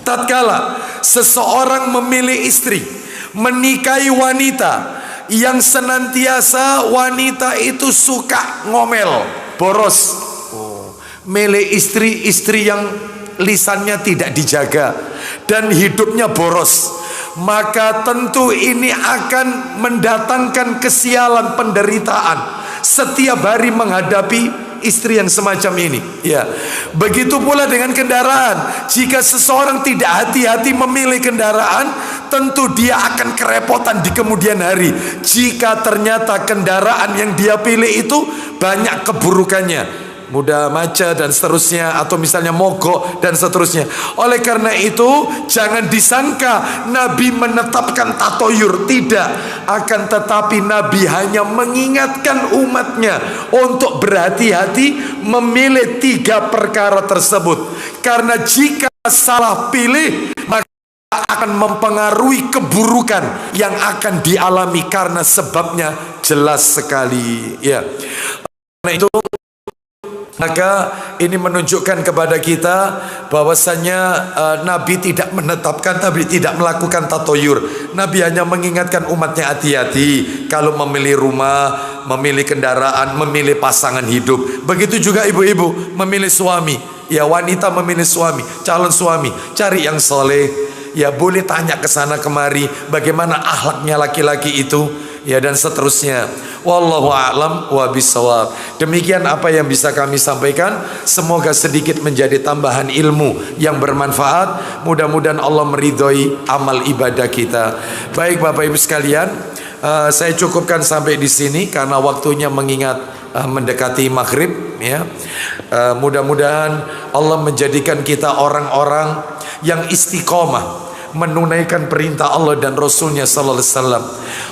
Speaker 1: tatkala seseorang memilih istri, menikahi wanita yang senantiasa wanita itu suka ngomel, boros. Milih istri yang lisannya tidak dijaga dan hidupnya boros, maka tentu ini akan mendatangkan kesialan, penderitaan setiap hari menghadapi istri yang semacam ini ya. Begitu pula dengan kendaraan. Jika seseorang tidak hati-hati memilih kendaraan, tentu dia akan kerepotan di kemudian hari jika ternyata kendaraan yang dia pilih itu banyak keburukannya, mudah macet dan seterusnya, atau misalnya mogok dan seterusnya. Oleh karena itu jangan disangka Nabi menetapkan tatoyur, tidak. Akan tetapi Nabi hanya mengingatkan umatnya untuk berhati-hati memilih 3 perkara tersebut. Karena jika salah pilih maka akan mempengaruhi keburukan yang akan dialami karena sebabnya jelas sekali ya. Karena itu maka ini menunjukkan kepada kita bahwasannya Nabi tidak menetapkan, Nabi tidak melakukan tatoyur. Nabi hanya mengingatkan umatnya hati-hati kalau memilih rumah, memilih kendaraan, memilih pasangan hidup. Begitu juga ibu-ibu memilih suami. Ya, wanita memilih suami, calon suami, cari yang soleh. Ya, boleh tanya ke sana kemari bagaimana akhlaknya laki-laki itu ya, dan seterusnya. Wallahu a'lam wa bisawab. Demikian apa yang bisa kami sampaikan. Semoga sedikit menjadi tambahan ilmu yang bermanfaat. Mudah-mudahan Allah meridhoi amal ibadah kita. Baik Bapak Ibu sekalian, saya cukupkan sampai di sini karena waktunya mengingat mendekati maghrib ya. Mudah-mudahan Allah menjadikan kita orang-orang yang istiqomah menunaikan perintah Allah dan Rasulnya sallallahu alaihi wasallam.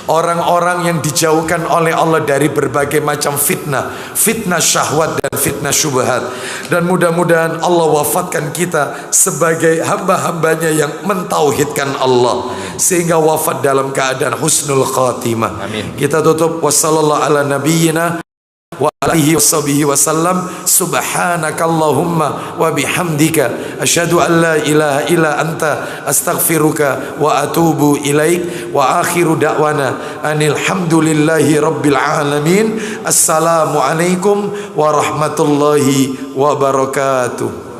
Speaker 1: Orang-orang yang dijauhkan oleh Allah dari berbagai macam fitnah, fitnah syahwat dan fitnah syubhat. Dan mudah-mudahan Allah wafatkan kita sebagai hamba-hambanya yang mentauhidkan Allah sehingga wafat dalam keadaan husnul khatimah.
Speaker 3: Amin.
Speaker 1: Kita tutup wassallallahu ala nabiyyina wa alihi washabihi wasallam. Subhanakallahumma wa bihamdika asyhadu an la ilaha illa anta astaghfiruka wa atubu ilaik. Wa akhiru da'wana anil hamdulillahi rabbil alamin. Assalamu alaikum warahmatullahi wabarakatuh.